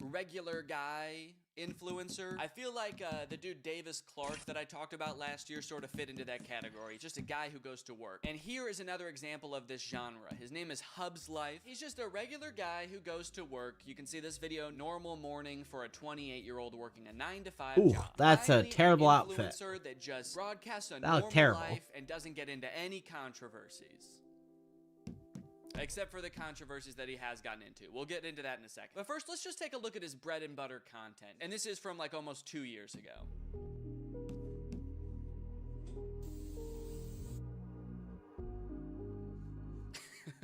regular guy influencer. I feel like the dude Davis Clark that I talked about last year sort of fit into that category. Just a guy who goes to work. And here is another example of this genre. His name is Hub's Life. He's just a regular guy who goes to work. You can see this video, normal morning for a 28-year-old working a 9-to-5 job. That's a terrible outfit. Influencer that just broadcasts a That looked normal terrible. life and doesn't get into any controversies. Except for the controversies that he has gotten into. We'll get into that in a second. But first, let's just take a look at his bread and butter content. And this is from like almost 2 years ago.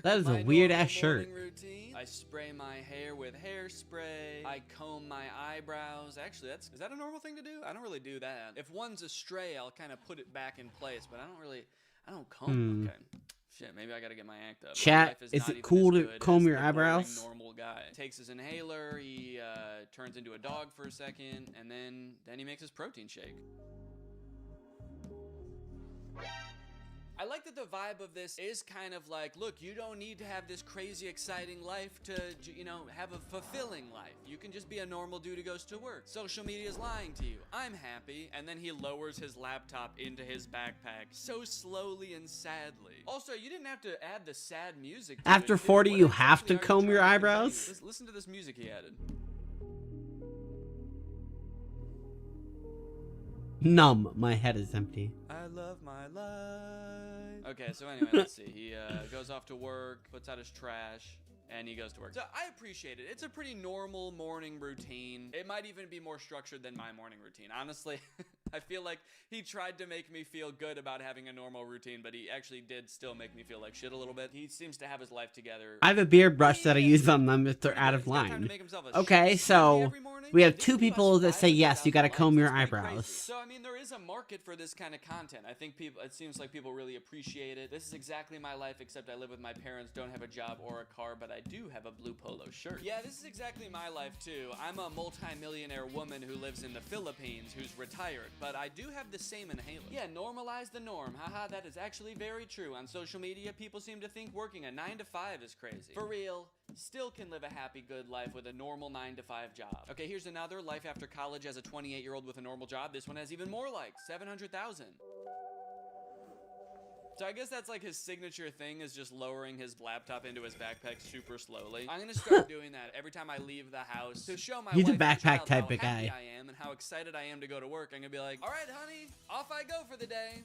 That is a weird ass shirt. Routine. I spray my hair with hairspray. I comb my eyebrows. Actually, is that a normal thing to do? I don't really do that. If one's astray, I'll kind of put it back in place, but I don't comb. Okay. Shit, maybe I gotta get my act up. Chat, is it cool to comb your eyebrows? Normal guy takes his inhaler, he turns into a dog for a second, and then he makes his protein shake. I like that the vibe of this is kind of like, look, you don't need to have this crazy exciting life to, you know, have a fulfilling life. You can just be a normal dude who goes to work. Social media is lying to you. I'm happy. And then he lowers his laptop into his backpack so slowly and sadly. Also, you didn't have to add the sad music. After 40, you have to comb your eyebrows? Listen to this music he added. Numb. My head is empty. I love my life. Okay, so anyway, let's see. He goes off to work, puts out his trash, and he goes to work. So I appreciate it. It's a pretty normal morning routine. It might even be more structured than my morning routine. Honestly, I feel like he tried to make me feel good about having a normal routine, but he actually did still make me feel like shit a little bit. He seems to have his life together. I have a beard brush that I use on them if they're out of line. Okay, so we have two people that say yes, you gotta comb your eyebrows. So I mean, there is a market for this kind of content. I think it seems like people really appreciate it. This is exactly my life, except I live with my parents, don't have a job or a car, but I do have a blue polo shirt. Yeah, this is exactly my life too. I'm a multi-millionaire woman who lives in the Philippines who's retired, but I do have the same inhaler. Yeah, normalize the norm. Haha, that is actually very true. On social media, people seem to think working a 9-to-5 is crazy. For real, still can live a happy, good life with a normal 9-to-5 job. Okay, here's another life after college as a 28-year-old with a normal job. This one has even more likes, 700,000. So I guess that's like his signature thing, is just lowering his laptop into his backpack super slowly. I'm gonna start doing that every time I leave the house to show my He's a wife and backpack child type how of happy guy. I am and how excited I am to go to work. I'm gonna be like, all right, honey, off I go for the day.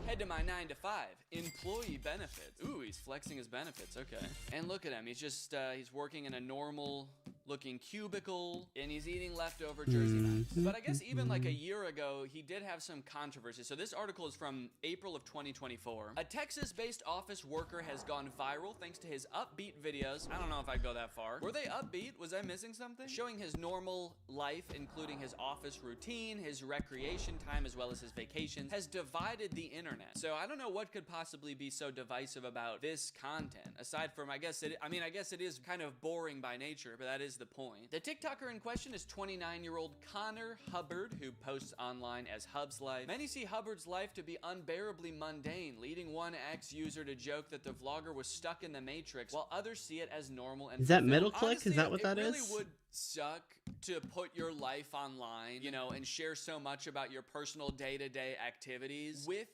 Head to my 9 to 5. Employee benefits. Ooh, he's flexing his benefits. Okay. And look at him. He's just, he's working in a normal looking cubicle, and he's eating leftover Jersey Mike's. But I guess even like a year ago, he did have some controversy. So this article is from April of 2024. A Texas-based office worker has gone viral thanks to his upbeat videos. I don't know if I'd go that far. Were they upbeat? Was I missing something? Showing his normal life, including his office routine, his recreation time, as well as his vacations, has divided the internet. So I don't know what could possibly be so divisive about this content, aside from, I guess it is kind of boring by nature, but that is the point. The TikToker in question is 29-year-old Connor Hubbard, who posts online as Hub's Life. Many see Hubbard's life to be unbearably mundane, leading one ex-user to joke that the vlogger was stuck in the Matrix, while others see it as normal and Is that fulfilling. middle click? Honestly, Is that what that it really is? would suck to put your life online, you know, and share so much about your personal day-to-day activities with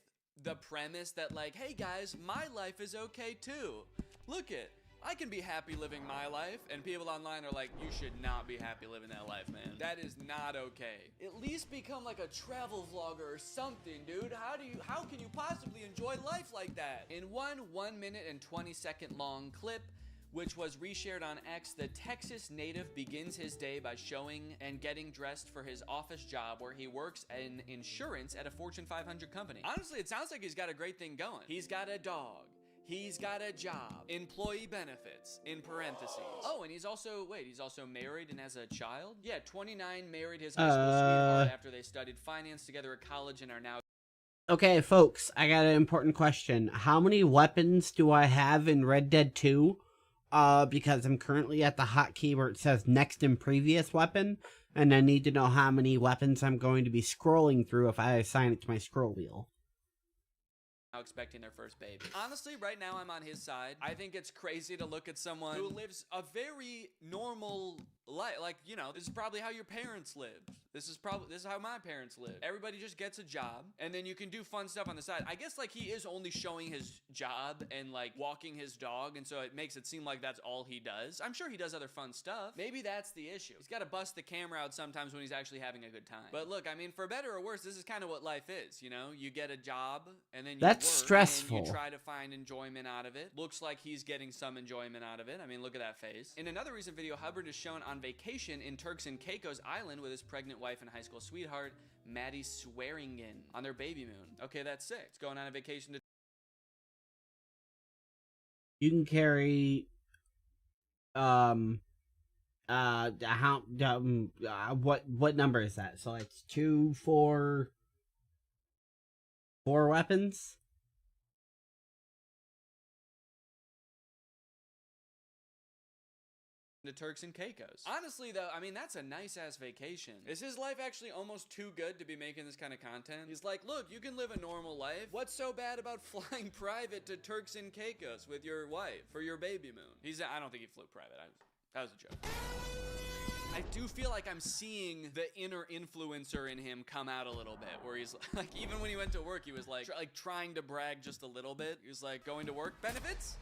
the premise that, like, hey guys, my life is okay too. Look it. I can be happy living my life, and people online are like, you should not be happy living that life, man. That is not okay. At least become like a travel vlogger or something, dude. How can you possibly enjoy life like that? In one 1-minute and 20-second long clip, which was reshared on X, the Texas native begins his day by showing and getting dressed for his office job where he works in insurance at a Fortune 500 company. Honestly, it sounds like he's got a great thing going. He's got a dog. He's got a job, employee benefits, in parentheses. Oh, and he's also married and has a child? Yeah, 29, married his high school sweetheart after they studied finance together at college and are now... Okay, folks, I got an important question. How many weapons do I have in Red Dead 2? Because I'm currently at the hotkey where it says next and previous weapon, and I need to know how many weapons I'm going to be scrolling through if I assign it to my scroll wheel. Expecting their first baby. Honestly, right now I'm on his side. I think it's crazy to look at someone who lives a very normal life. Like, you know, this is probably how your parents lived. This is how my parents live. Everybody just gets a job, and then you can do fun stuff on the side. I guess, like, he is only showing his job and, like, walking his dog, and so it makes it seem like that's all he does. I'm sure he does other fun stuff. Maybe that's the issue. He's got to bust the camera out sometimes when he's actually having a good time. But look, I mean, for better or worse, this is kind of what life is, you know? You get a job, and then you work, stressful. and you try to find enjoyment out of it. Looks like he's getting some enjoyment out of it. I mean, look at that face. In another recent video, Hubbard is shown on vacation in Turks and Caicos Island with his pregnant wife and high school sweetheart, Maddie Swearingen, on their baby moon. Okay, that's sick. It's going on a vacation to... You can carry, what number is that? So it's 2, 4 weapons? to Turks and Caicos. Honestly, though, I mean, that's a nice-ass vacation. Is his life actually almost too good to be making this kind of content? He's like, look, you can live a normal life. What's so bad about flying private to Turks and Caicos with your wife for your baby moon? I don't think he flew private. That was a joke. I do feel like I'm seeing the inner influencer in him come out a little bit, where he's like, even when he went to work, he was like trying to brag just a little bit. He was like, going to work benefits?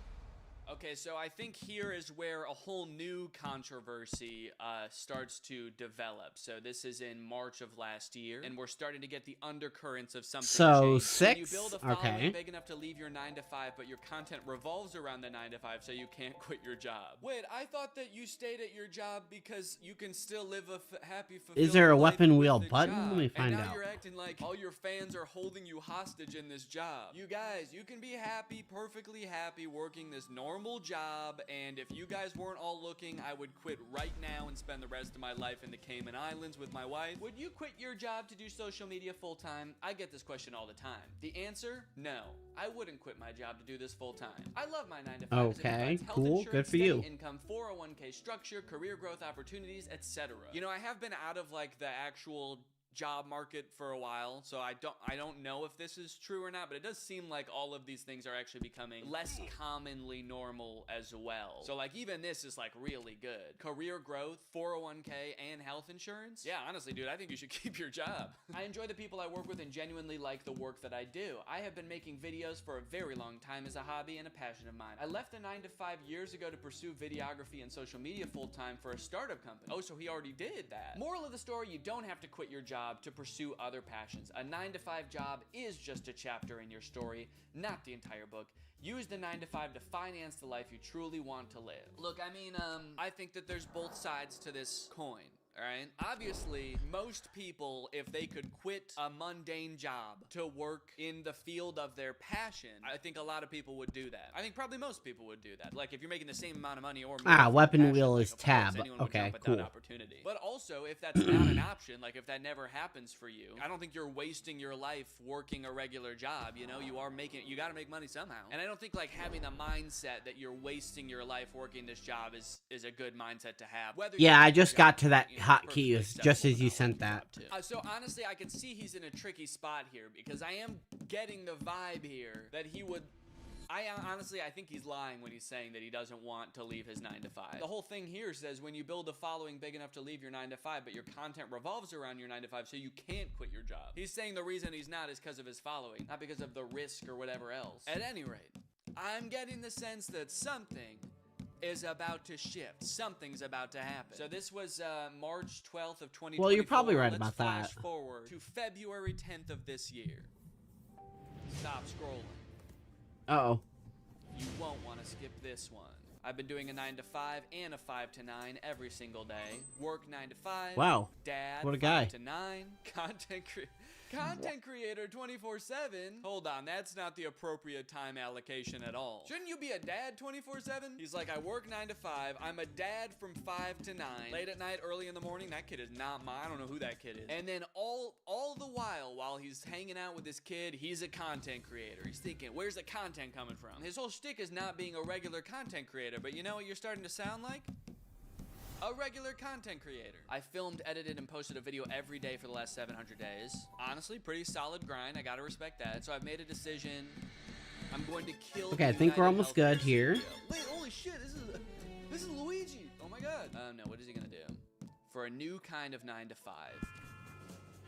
Okay, so I think here is where a whole new controversy starts to develop. So this is in March of last year, and we're starting to get the undercurrents of something. So change. 6? When you build a following big enough to leave your 9 to 5, but your content revolves around the 9 to 5, so you can't quit your job. Wait, I thought that you stayed at your job because you can still live a happy, fulfilled Is there a life weapon with wheel the button? job. Let me find and now out. You're acting like all your fans are holding you hostage in this job. You guys, you can be happy, perfectly happy, working this normal job. And if you guys weren't all looking, I would quit right now and spend the rest of my life in the Cayman Islands with my wife. Would you quit your job to do social media full time? I get this question all the time. The answer, no. I wouldn't quit my job to do this full time. I love my 9 to 5. Okay, health cool, insurance, good for steady you. income, 401k structure, career growth opportunities, etc. You know, I have been out of like the actual job market for a while, so I don't know if this is true or not, but it does seem like all of these things are actually becoming less commonly normal as well. So like even this is like really good. Career growth, 401k, and health insurance. Yeah, honestly, dude, I think you should keep your job. I enjoy the people I work with and genuinely like the work that I do. I have been making videos for a very long time as a hobby and a passion of mine. I left the 9 to 5 years ago to pursue videography and social media full time for a startup company. Oh, so he already did that. Moral of the story, you don't have to quit your job job to pursue other passions. A 9-to-5 job is just a chapter in your story, not the entire book. Use the 9-to-5 to finance the life you truly want to live. Look, I mean, I think that there's both sides to this coin. Alright? Obviously, most people, if they could quit a mundane job to work in the field of their passion, I think a lot of people would do that. I think probably most people would do that. Like, if you're making the same amount of money or more. Weapon wheel is tab. Okay, cool. Opportunity. But also, if that's not an option, like if that never happens for you, I don't think you're wasting your life working a regular job. You know, you gotta make money somehow. And I don't think like having a mindset that you're wasting your life working this job is a good mindset to have. Yeah, I just got to that hotkey just as you sent that. So honestly, I can see he's in a tricky spot here because I am getting the vibe here that he would. I think he's lying when he's saying that he doesn't want to leave his 9-to-5. The whole thing here says when you build a following big enough to leave your 9-to-5, but your content revolves around your 9-to-5, so you can't quit your job. He's saying the reason he's not is because of his following, not because of the risk or whatever else. At any rate, I'm getting the sense that something is about to shift. Something's about to happen. So this was March 12th of 2024. Well, you're probably right Let's about flash that. forward to February 10th of this year. Stop scrolling. Uh-oh. You won't want to skip this one. I've been doing a 9-to-5 and a 5-to-9 every single day. Work 9-to-5. Wow. Dad. What a guy. 5-to-9. Content creator 24/7. Hold on, that's not the appropriate time allocation at all. Shouldn't you be a dad 24/7? He's like, I work 9-to-5. I'm a dad from 5 to 9. Late at night, early in the morning. That kid is not mine. I don't know who that kid is. And then all the while he's hanging out with this kid, he's a content creator. He's thinking, where's the content coming from? His whole shtick is not being a regular content creator, but you know what you're starting to sound like? A regular content creator. I filmed, edited, and posted a video every day for the last 700 days. Honestly, pretty solid grind. I gotta respect that. So I've made a decision. I'm going to kill. Okay, I think we're almost good here. Wait, holy shit! This is Luigi. Oh my god. No, what is he gonna do? For a new kind of 9-to-5.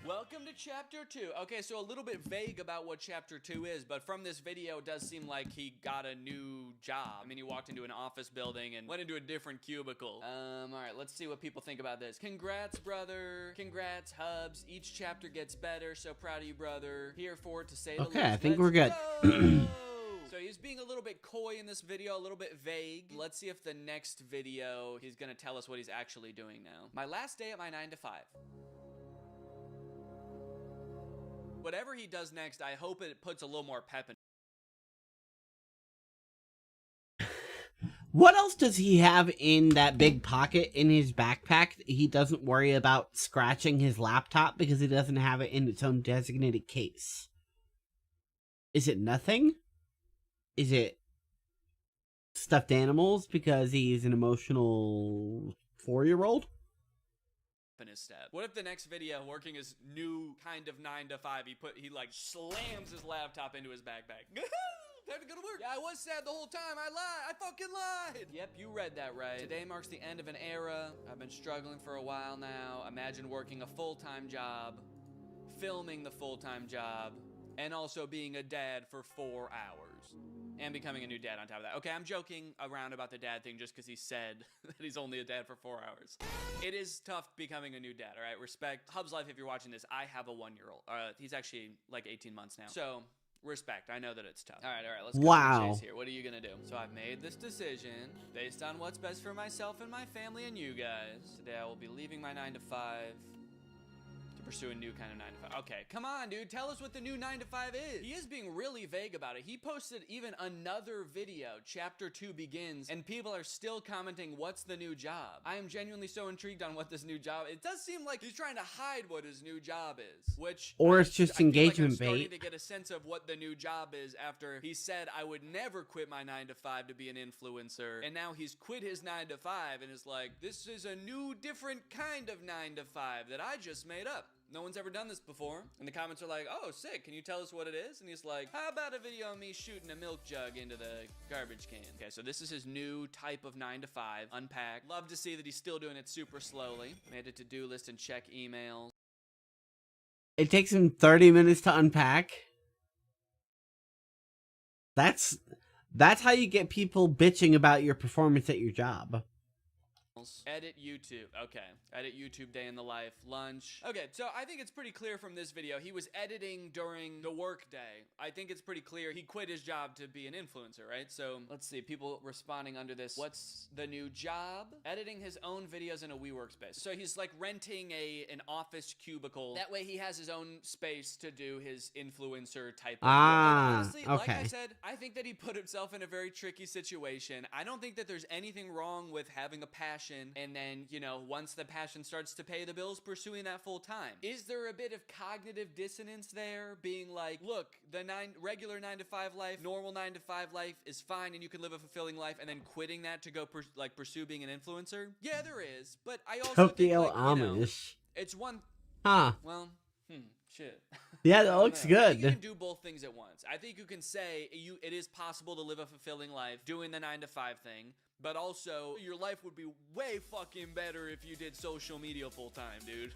Welcome to Chapter 2. Okay, so a little bit vague about what Chapter 2 is, but from this video, it does seem like he got a new job. I mean, he walked into an office building and went into a different cubicle. Alright, let's see what people think about this. Congrats, brother. Congrats, Hubs. Each chapter gets better. So proud of you, brother. Here for it, to say the least. Okay, I think we're good. So he's being a little bit coy in this video, a little bit vague. Let's see if the next video, he's gonna tell us what he's actually doing now. My last day at my 9-to-5. Whatever he does next, I hope it puts a little more pep in. What else does he have in that big pocket in his backpack? He doesn't worry about scratching his laptop because he doesn't have it in its own designated case. Is it nothing? Is it stuffed animals because he's an emotional 4-year-old? In his step. What if the next video, working his new kind of 9-to-5, he like slams his laptop into his backpack. Time to go to work. Yeah, I was sad the whole time. I lied. I fucking lied. Yep, you read that right. Today marks the end of an era. I've been struggling for a while now. Imagine working a full-time job, filming the full-time job, and also being a dad for 4 hours. And becoming a new dad on top of that. Okay, I'm joking around about the dad thing just because he said that he's only a dad for 4 hours. It is tough becoming a new dad, all right? Respect. Hub's Life, if you're watching this, I have a 1-year-old. He's actually like 18 months now. So, respect. I know that it's tough. All right, let's go to the chase here. What are you going to do? So, I've made this decision based on what's best for myself and my family and you guys. Today, I will be leaving my 9-to-5. Pursue a new kind of 9-to-5. Okay, come on, dude. Tell us what the new 9-to-5 is. He is being really vague about it. He posted even another video. Chapter 2 begins, and people are still commenting, what's the new job? I am genuinely so intrigued on what this new job is. It does seem like he's trying to hide what his new job is, which... Or it's just engagement bait. I'm starting bait. to get a sense of what the new job is after he said, I would never quit my 9-to-5 to be an influencer, and now he's quit his 9-to-5 and is like, this is a new, different kind of 9-to-5 that I just made up. No one's ever done this before. And the comments are like, oh, sick. Can you tell us what it is? And he's like, how about a video of me shooting a milk jug into the garbage can? Okay, so this is his new type of 9-to-5. Unpack. Love to see that he's still doing it super slowly. Made a to-do list and check emails. It takes him 30 minutes to unpack. That's how you get people bitching about your performance at your job. Edit YouTube. Okay. Edit YouTube day in the life. Lunch. Okay, so I think it's pretty clear from this video. He was editing during the work day. I think it's pretty clear he quit his job to be an influencer, right? So let's see. People responding under this. What's the new job? Editing his own videos in a WeWork space. So he's like renting an office cubicle. That way he has his own space to do his influencer type of work. And honestly, like I said, I think that he put himself in a very tricky situation. I don't think that there's anything wrong with having a passion and then, you know, once the passion starts to pay the bills, pursuing that full time. Is there a bit of cognitive dissonance there? Being like, look, the regular 9-to-5 life, normal 9-to-5 life is fine and you can live a fulfilling life, and then quitting that to go pursue being an influencer? Yeah, there is. But I also think, like, you know, it's one... Huh. Well, shit. Yeah, that looks good. I think you can do both things at once. I think you can say it is possible to live a fulfilling life doing the 9-to-5 thing, but also your life would be way fucking better if you did social media full time, dude.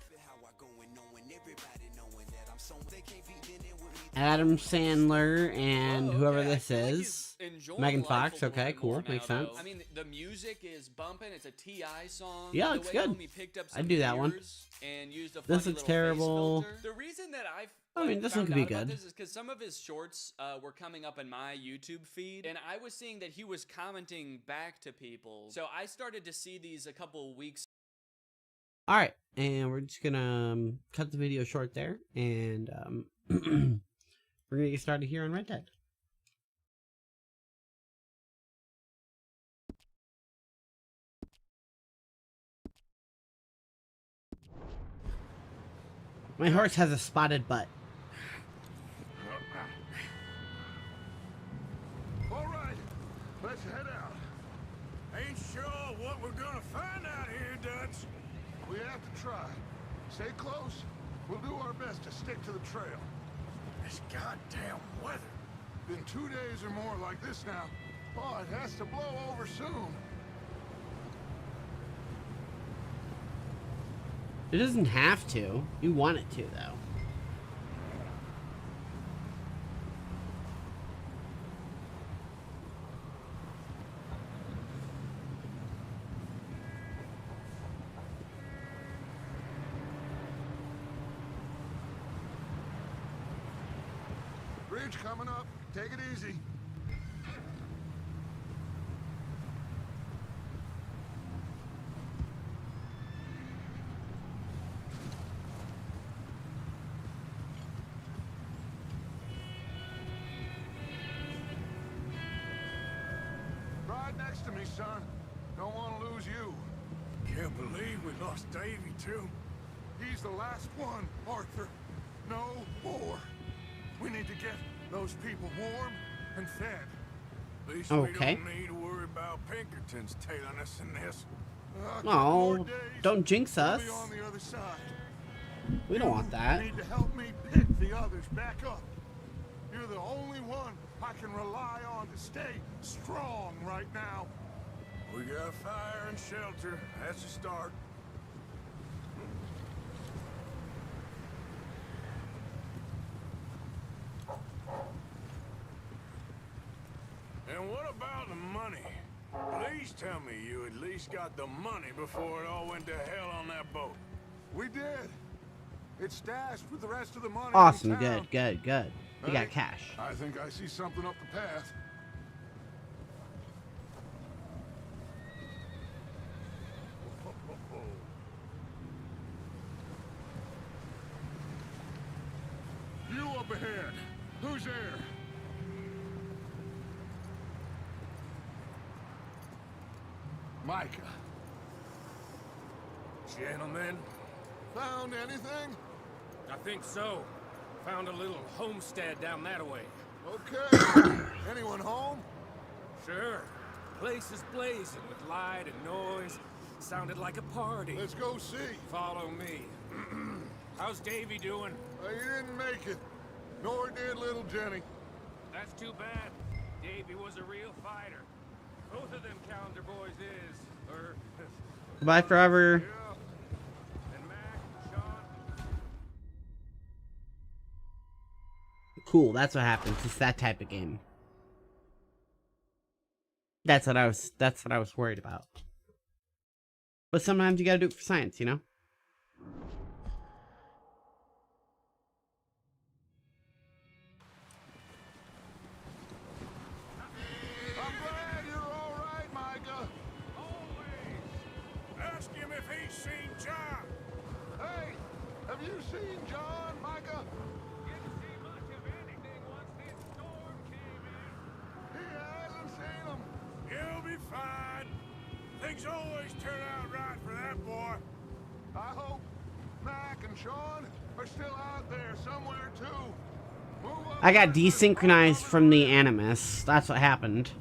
Adam Sandler and whoever this is. Megan Fox. Okay, cool. Makes sense. I mean, the music is bumping. It's a T.I. song. Yeah, looks good. I'd do that one. And used a this looks terrible. The reason that I mean, this one could be good. This is because some of his shorts were coming up in my YouTube feed, and I was seeing that he was commenting back to people. So I started to see these a couple weeks. All right, and we're just gonna cut the video short there, and we're gonna get started here on Red Dead. My horse has a spotted butt. All right, let's head out. Ain't sure what we're gonna find out here, Dutch. We have to try. Stay close. We'll do our best to stick to the trail. This goddamn weather. Been 2 days or more like this now. Oh, it has to blow over soon. It doesn't have to. You want it to, though. Bridge coming up. Take it easy. Ride next to me, son. Don't want to lose you. Can't believe we lost Davy, too. He's the last one, Arthur. No more. We need to get those people warm and fed. At least we don't need to worry about Pinkertons tailing us in this. Oh, don't jinx us. We'll be on the other side. We don't want that. You need to help me pick the others back up. You're the only one I can rely on to stay strong right now. We got fire and shelter. That's a start. And what about the money? Please tell me you at least got the money before it all went to hell on that boat. We did. It's stashed with the rest of the money. Awesome, good. You got cash. I think I see something up the path. You up ahead. Who's there? Micah. Gentlemen. Found anything? I think so. Found a little homestead down that way. Okay. Anyone home? Sure. Place is blazing with light and noise. Sounded like a party. Let's go see. Follow me. How's Davy doing? He didn't make it. Nor did little Jenny. That's too bad. Davy was a real fighter. Both of them calendar boys is. Goodbye forever. Yeah. And Mac, Sean. Cool, that's what happens. It's that type of game. That's what I was worried about. But sometimes you gotta do it for science, you know? I'm glad you're all right, Micah. Always. Ask him if he's seen John. Hey, have you seen John, Micah? Didn't see much of anything once this storm came in. He hasn't seen him. He'll be fine. Things always turn out right for that boy. I hope Mac and Sean are still out there somewhere, too. Move up I got there. desynchronized from the Animus. That's what happened.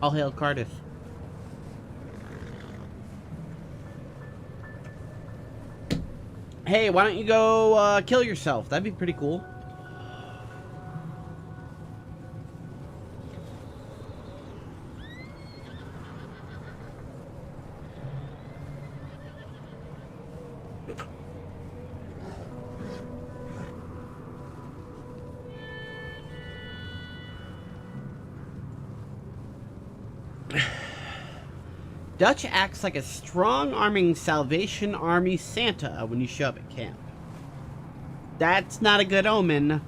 All hail Cardiff. Hey, why don't you go kill yourself? That'd be pretty cool. Dutch acts like a strong-arming Salvation Army Santa when you show up at camp. That's not a good omen.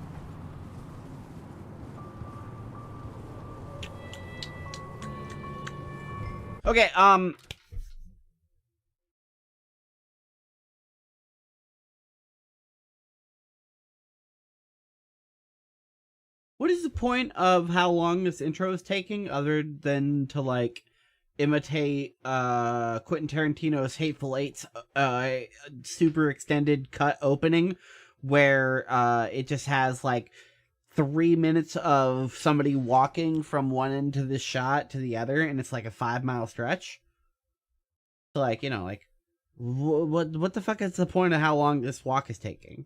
Okay, what is the point of how long this intro is taking other than to, like, imitate Quentin Tarantino's Hateful Eight's super extended cut opening where it just has like 3 minutes of somebody walking from one end of the shot to the other, and it's like a 5-mile stretch. So, like, you know, like what the fuck is the point of how long this walk is taking?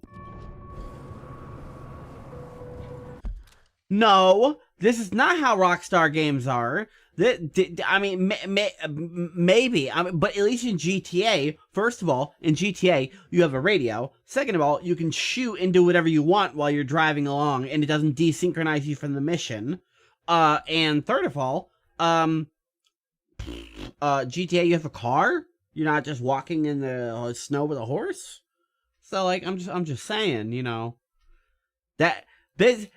No, this is not how Rockstar games are. I mean, maybe. I mean, but at least in GTA, first of all, in GTA, you have a radio. Second of all, you can shoot and do whatever you want while you're driving along, and it doesn't desynchronize you from the mission. And third of all, GTA, you have a car. You're not just walking in the snow with a horse. So, like, I'm just saying, you know, that this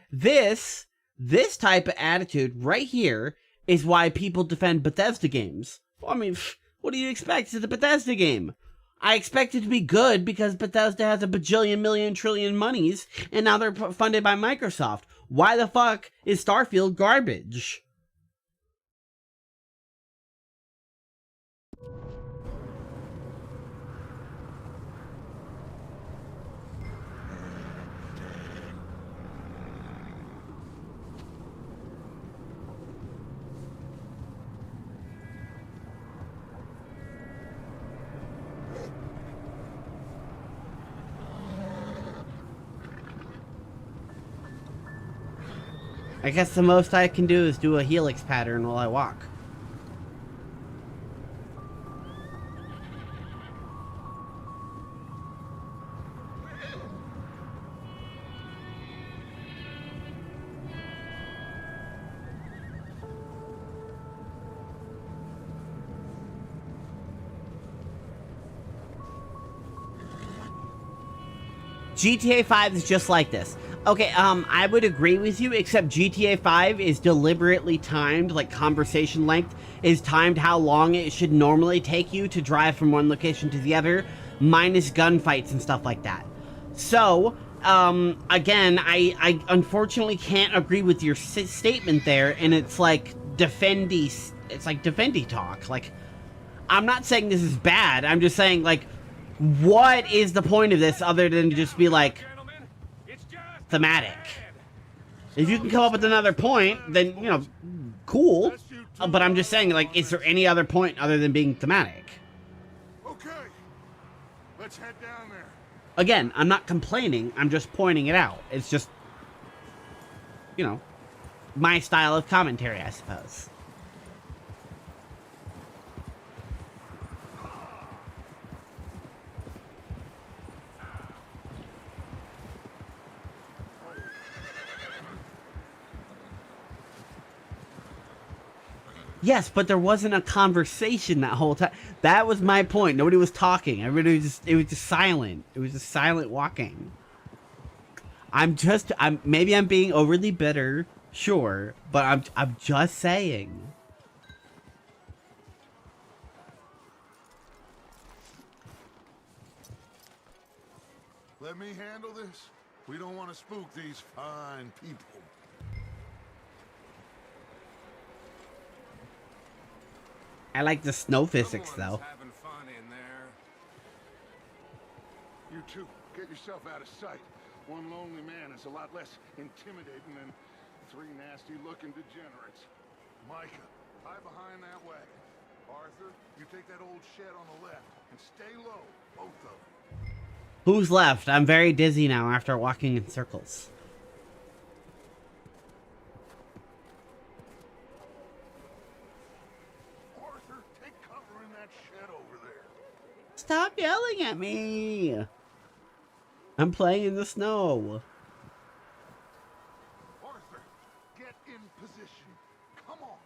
type of attitude right here is why people defend Bethesda games. Well, I mean, what do you expect? It's a Bethesda game. I expect it to be good because Bethesda has a bajillion, million, trillion monies, and now they're funded by Microsoft. Why the fuck is Starfield garbage? I guess the most I can do is do a helix pattern while I walk. GTA 5 is just like this. Okay, I would agree with you, except GTA 5 is deliberately timed, like conversation length is timed how long it should normally take you to drive from one location to the other, minus gunfights and stuff like that. So, again, I unfortunately can't agree with your statement there, and it's like defendy talk. Like, I'm not saying this is bad, I'm just saying, like, what is the point of this other than to just be like thematic? If you can come up with another point, then, you know, cool. But I'm just saying, like, is there any other point other than being thematic? Okay, let's head down there. Again, I'm not complaining, I'm just pointing it out. It's just, you know, my style of commentary, I suppose. Yes, but there wasn't a conversation that whole time. That was my point. Nobody was talking. Everybody was it was just silent. It was just silent walking. Maybe I'm being overly bitter, sure, but I'm just saying. Let me handle this. We don't want to spook these fine people. I like the snow physics, though. Having fun in there. You two, get yourself out of sight. One lonely man is a lot less intimidating than three nasty-looking degenerates. Micah, hide behind that wagon. Arthur, you take that old shed on the left and stay low, both of them. Who's left? I'm very dizzy now after walking in circles. Arthur, take cover in that shed over there. Stop yelling at me! I'm playing in the snow. Arthur, get in position. Come on.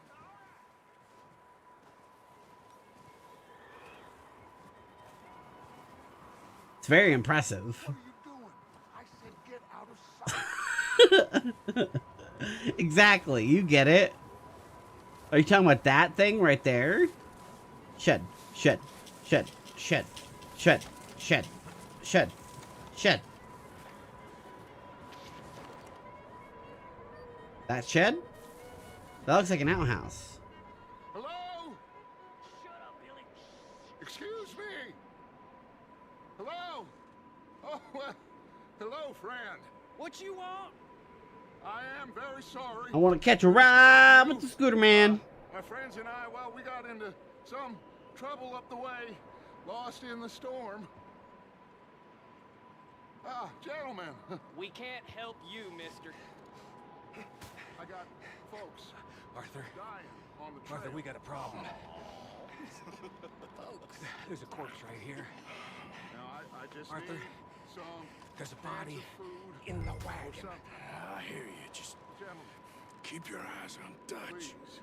It's very impressive. What are you doing? I said get out of sight. Exactly, you get it. Are you talking about that thing right there? Shed, shed, shed, shed, shed, shed, shed, shed. That shed? That looks like an outhouse. Hello? Shut up, Billy. Excuse me. Hello? Oh, well, hello, friend. What you want? I am very sorry. I want to catch a ride with the scooter man. My friends and I, well, we got into some trouble up the way, lost in the storm. Ah, gentlemen. We can't help you, mister. I got folks Arthur, dying on the trail. Arthur, we got a problem. There's a corpse right here. Now, I just Arthur, need some there's a cans body of food in the or wagon. something. I hear you. Just Gentlemen, keep your eyes on Dutch. please.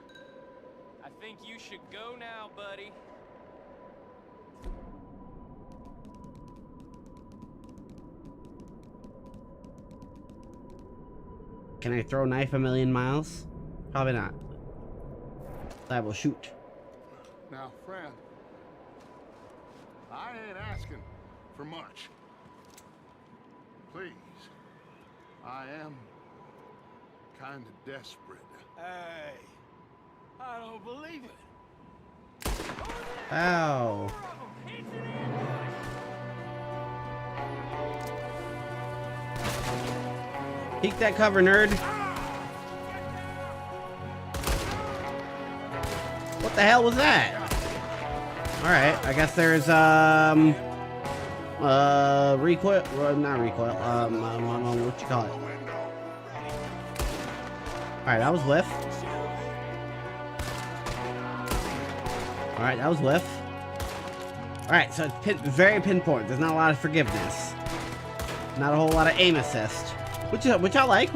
I think you should go now, buddy. Can I throw a knife a million miles? Probably not. I will shoot. Now, friend, I ain't asking for much. Please, I am kind of desperate. Hey, I don't believe it. Ow. Peek that cover, nerd. What the hell was that? Alright, I guess there's, recoil, well, not recoil, what you call it? Alright, that was whiff. Alright, that was whiff. Alright, so it's very pinpoint. There's not a lot of forgiveness. Not a whole lot of aim assist. Which I like,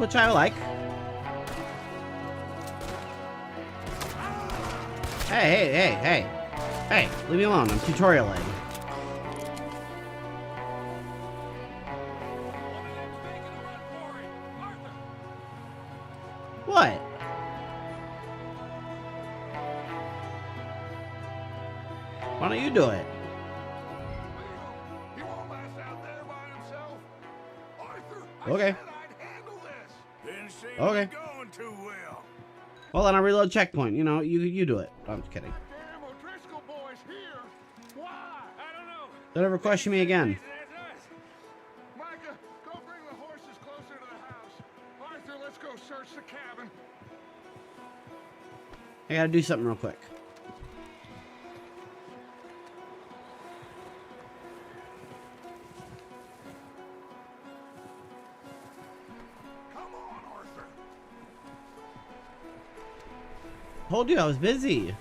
Hey, leave me alone, I'm tutorialing. What? Why don't you do it? He won't last out there by himself. Arthur, Okay. I said I'd handle this. Didn't seem Okay. to be going too well. Well, then I reload checkpoint. You know, you do it. I'm just kidding. Damn O'Driscoll boys here. Why? I don't know. Don't ever question me again. Micah, go bring the horses closer to the house. Arthur, let's go search the cabin. I gotta do something real quick. Come on, Arthur. Told you I was busy.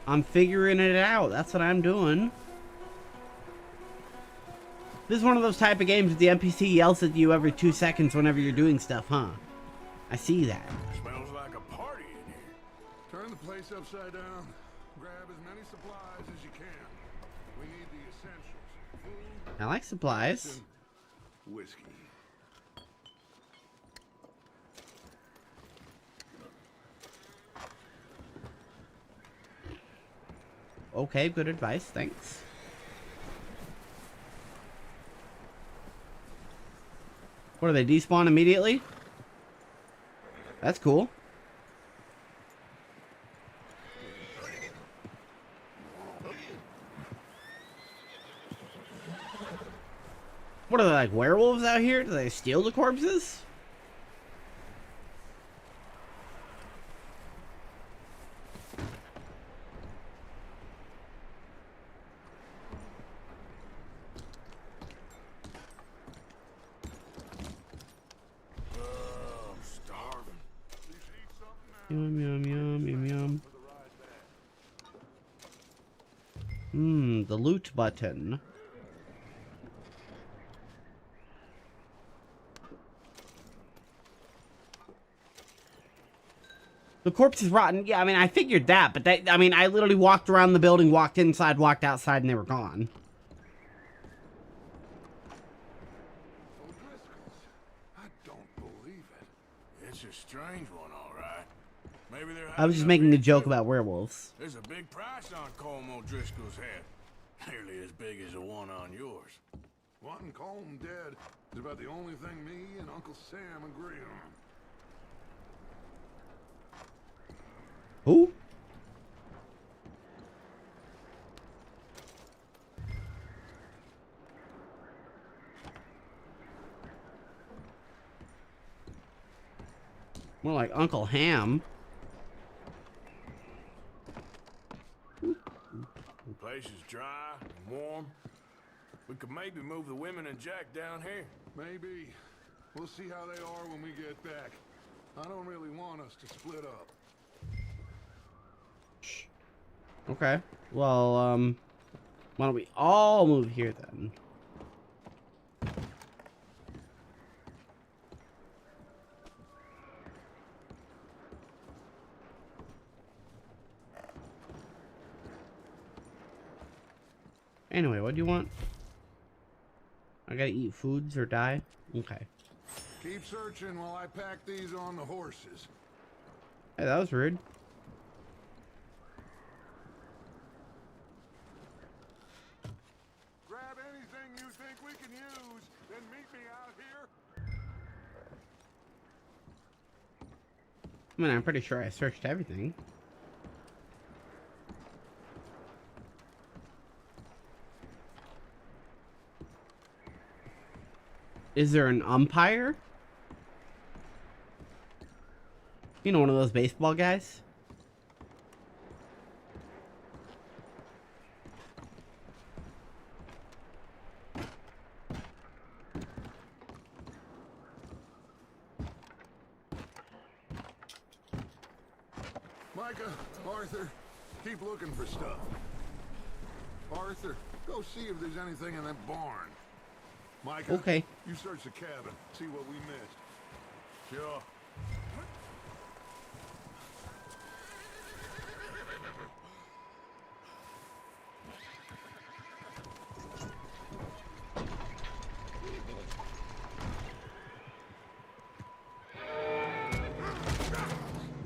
I'm figuring it out. That's what I'm doing. This is one of those type of games that the NPC yells at you every 2 seconds whenever you're doing stuff, huh? I see that. Smells like a party in here. Turn the place upside down. Grab as many supplies as you can. We need the essentials. Food, I like supplies. whiskey. Okay, good advice, thanks. What, do they despawn immediately? That's cool. What are they, like werewolves out here? Do they steal the corpses? I'm starving. Yum, yum, yum, yum, yum. The loot button. The corpse is rotten. Yeah, I mean, I figured that, but that, I mean, I literally walked around the building, walked inside, walked outside, and they were gone. I don't believe it. It's a strange one, all right. Maybe they're. I was just making a joke about werewolves. There's a big price on Colm O'Driscoll's head. Nearly as big as the one on yours. Wanting Colm dead is about the only thing me and Uncle Sam agree on. Who? More like Uncle Ham. The place is dry and warm. We could maybe move the women and Jack down here. Maybe. We'll see how they are when we get back. I don't really want us to split up. Okay. Well, why don't we all move here then? Anyway, what do you want? I gotta eat foods or die? Okay. Keep searching while I pack these on the horses. Hey, that was rude. Grab anything you think we can use, then meet me out here. I mean, I'm pretty sure I searched everything. Is there an umpire? You know, one of those baseball guys? Micah, Arthur, keep looking for stuff. Arthur, go see if there's anything in that barn. Micah, Okay. you search the cabin, see what we missed. Sure.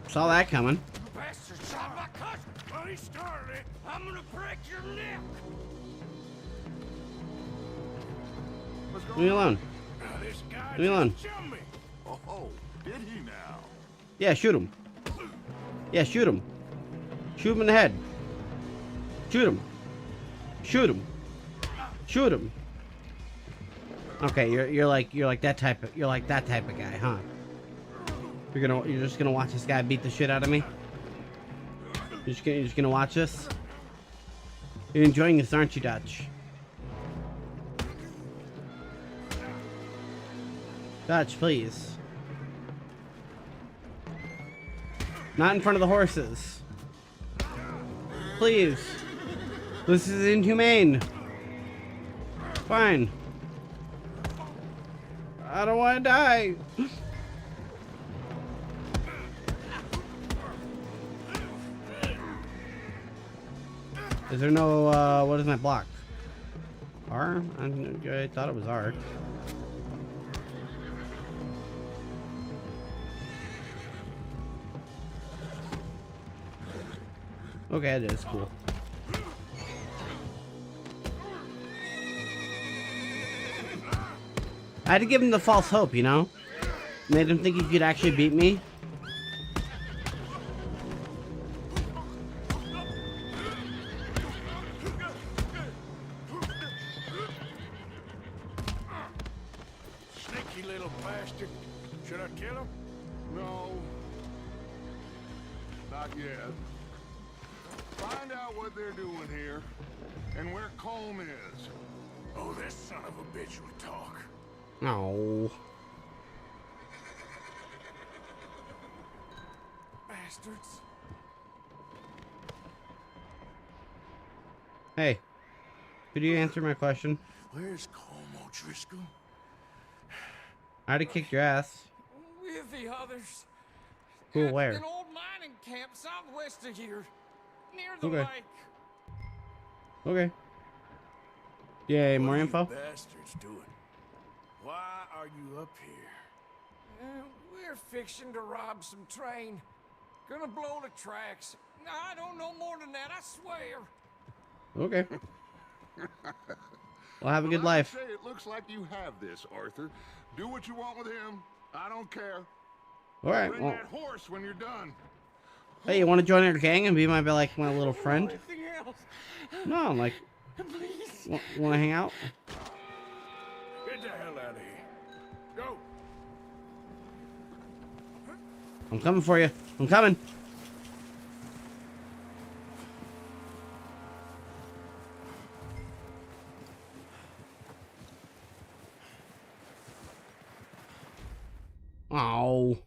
Saw that coming. Bastard shot my cousin! Well, he started it. I'm gonna break your neck! Leave me alone. This guy Leave me alone. just jumped me. Oh, did he now? Yeah, shoot him. Yeah, shoot him. Shoot him in the head. Shoot him. Shoot him. Shoot him. Okay, you're like that type of guy, huh? You're just gonna watch this guy beat the shit out of me? You're just gonna watch this? You're enjoying this, aren't you, Dutch? Dutch, please. Not in front of the horses. Please. This is inhumane. Fine. I don't want to die. Is there no, what is my block? R? I thought it was R. Okay, it is cool. I had to give him the false hope, you know? Made him think he could actually beat me. Sneaky little bastard. Should I kill him? No. Not yet. Find out what they're doing here and where Colm is. Oh, this son of a bitch will talk. Oh. Bastards. Hey. Could you answer my question? Where's Colm O'Driscoll? I already kicked your ass. With the others. Who, At where? an old mining camp southwest of here. Near the Okay. lake. Okay. Yay, What more are info? you bastards doing? Why are you up here? We're fixing to rob some train. Gonna blow the tracks. I don't know more than that, I swear. Okay. Well, have a good Well, I would life. say it looks like you have this, Arthur. Do what you want with him. I don't care. Alright, Bring well. that horse when you're done. Hey, you want to join our gang and be my little friend? Anything else? No, I'm like, Please. want to hang out? Get the hell out of here. Go. I'm coming for you. I'm coming. Oh.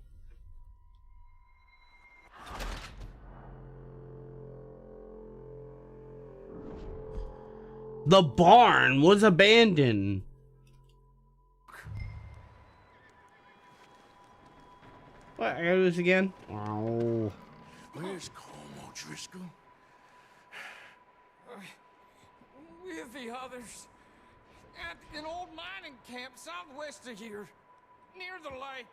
The barn was abandoned. What? I gotta do this again? Oh. Where's Colm O'Driscoll? With the others. At an old mining camp southwest of here. Near the lake.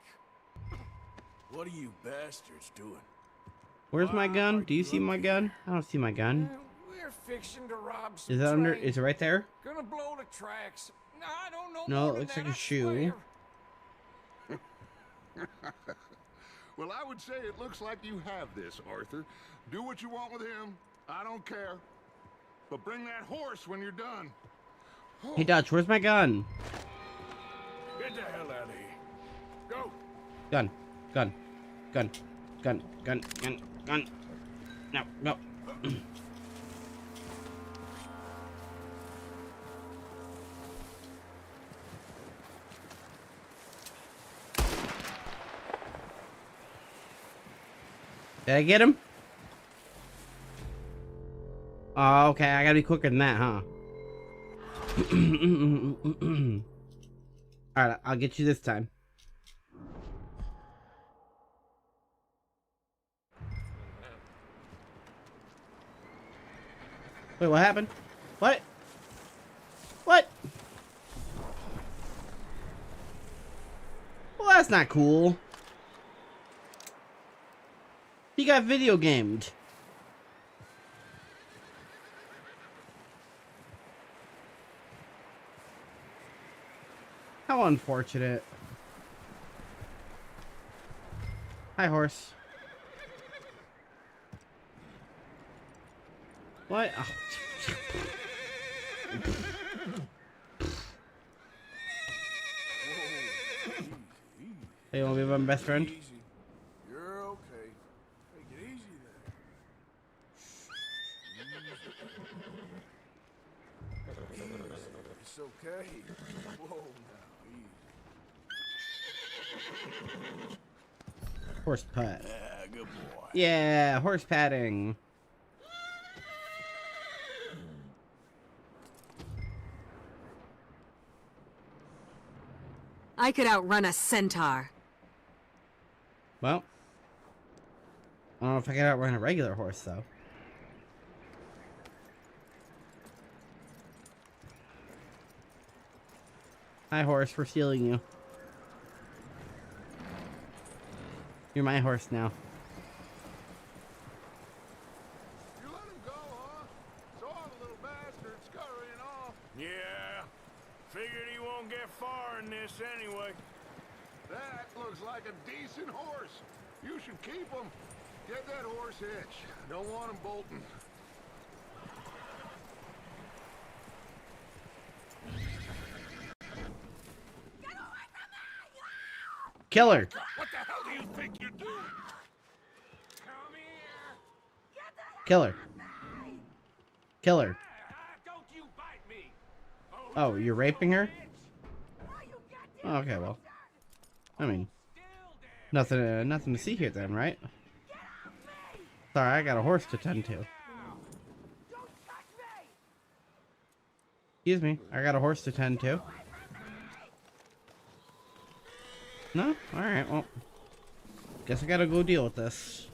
What are you bastards doing? Where's my gun? Do you see my gun? I don't see my gun. We're fixing to rob some Is it under? train. Is it right there? Gonna blow the tracks. I don't know. No, more it than looks that, like a I shoe. swear. Well, I would say it looks like you have this, Arthur. Do what you want with him. I don't care. But bring that horse when you're done. Hey Dutch, where's my gun? Get the hell out of here. Go. Gun. Gun. Gun. Gun. Gun. Gun. Gun. No. No. Did I get him? Oh, okay. I gotta be quicker than that, huh? Alright, I'll get you this time. Wait, what happened? What? What? Well, that's not cool. He got video gamed. How unfortunate. Hi, horse. What? Oh. Hey, you wanna be my best friend? Easy. You're okay. Take it easy there. It's okay. Whoa, now, easy. Horse pat. Yeah, good boy. Yeah, horse patting. I could outrun a centaur. Well, I don't know if I can outrun a regular horse, though. Hi, horse. We're stealing you. You're my horse now. You let him go, huh? Saw the little bastard scurrying off. Yeah. Figured he won't get far in this anyway. That looks like a decent horse. You should keep him. Get that horse hitched. Don't want him bolting. Kill her. What the hell do you think you're doing? Come here. Kill her. Kill her. Don't you bite me. Oh, you're raping her? Okay, well. I mean, nothing to see here then, right? Sorry, I got a horse to tend to. Excuse me, I got a horse to tend to. No? Alright, well. Guess I gotta go deal with this.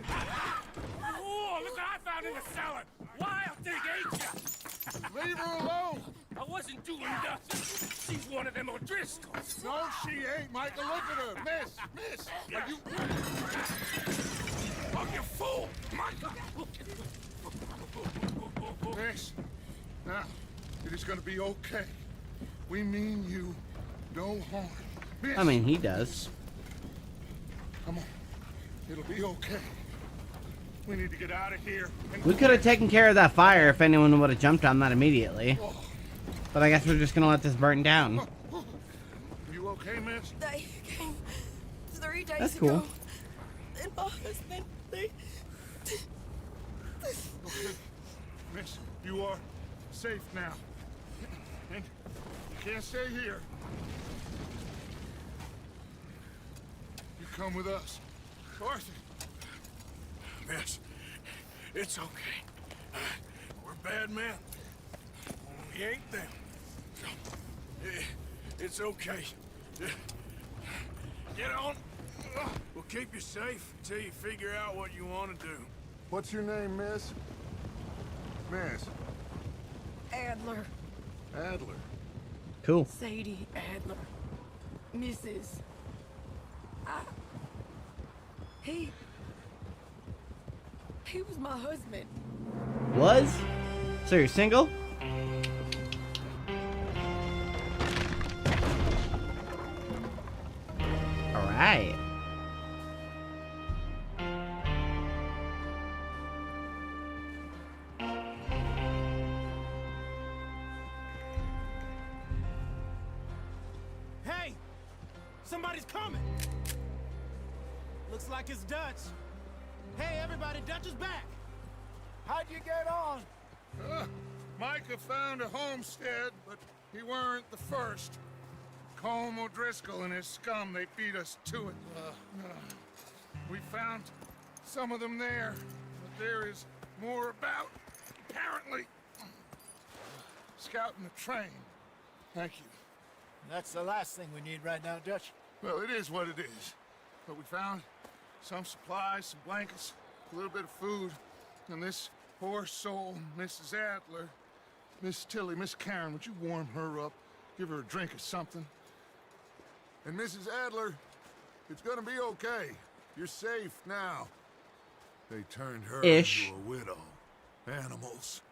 Oh, look what I found in the cellar. Wild thing, ain't ya? Leave her alone. I wasn't doing nothing. She's one of them O'Driscolls. No, she ain't, Michael. Look at her. Miss. Are you... Oh, you fool! Michael! Miss. Now, it is gonna be okay. We mean you no harm. Miss. I mean, he does. Come on. It'll be okay. We need to get out of here. We could have taken care of that fire if anyone would have jumped on that immediately. But I guess we're just gonna let this burn down. You okay, miss? They came 3 days That's cool. ago. And my husband, they... Okay. Miss, you are safe now. And you can't stay here. You come with us. Arthur. Miss, it's okay. We're bad men. We ain't them. It's okay. Get on. We'll keep you safe until you figure out what you want to do. What's your name, miss? Miss. Adler. Adler. Cool. Sadie Adler. Mrs. He was my husband. Was? So you're single? Alright. Hey! Somebody's coming! Looks like it's Dutch. Hey, everybody, Dutch is back! How'd you get on? Micah found a homestead, but he weren't the first. Colm O'Driscoll and his scum, they beat us to it. We found some of them there, but there is more about, apparently. Scouting the train. Thank you. That's the last thing we need right now, Dutch. Well, it is what it is. But we found some supplies, some blankets, a little bit of food, and this poor soul, Mrs. Adler, Miss Tilly, Miss Karen, would you warm her up? Give her a drink or something? And Mrs. Adler, it's gonna be okay. You're safe now. They turned her Ish. into a widow. Animals.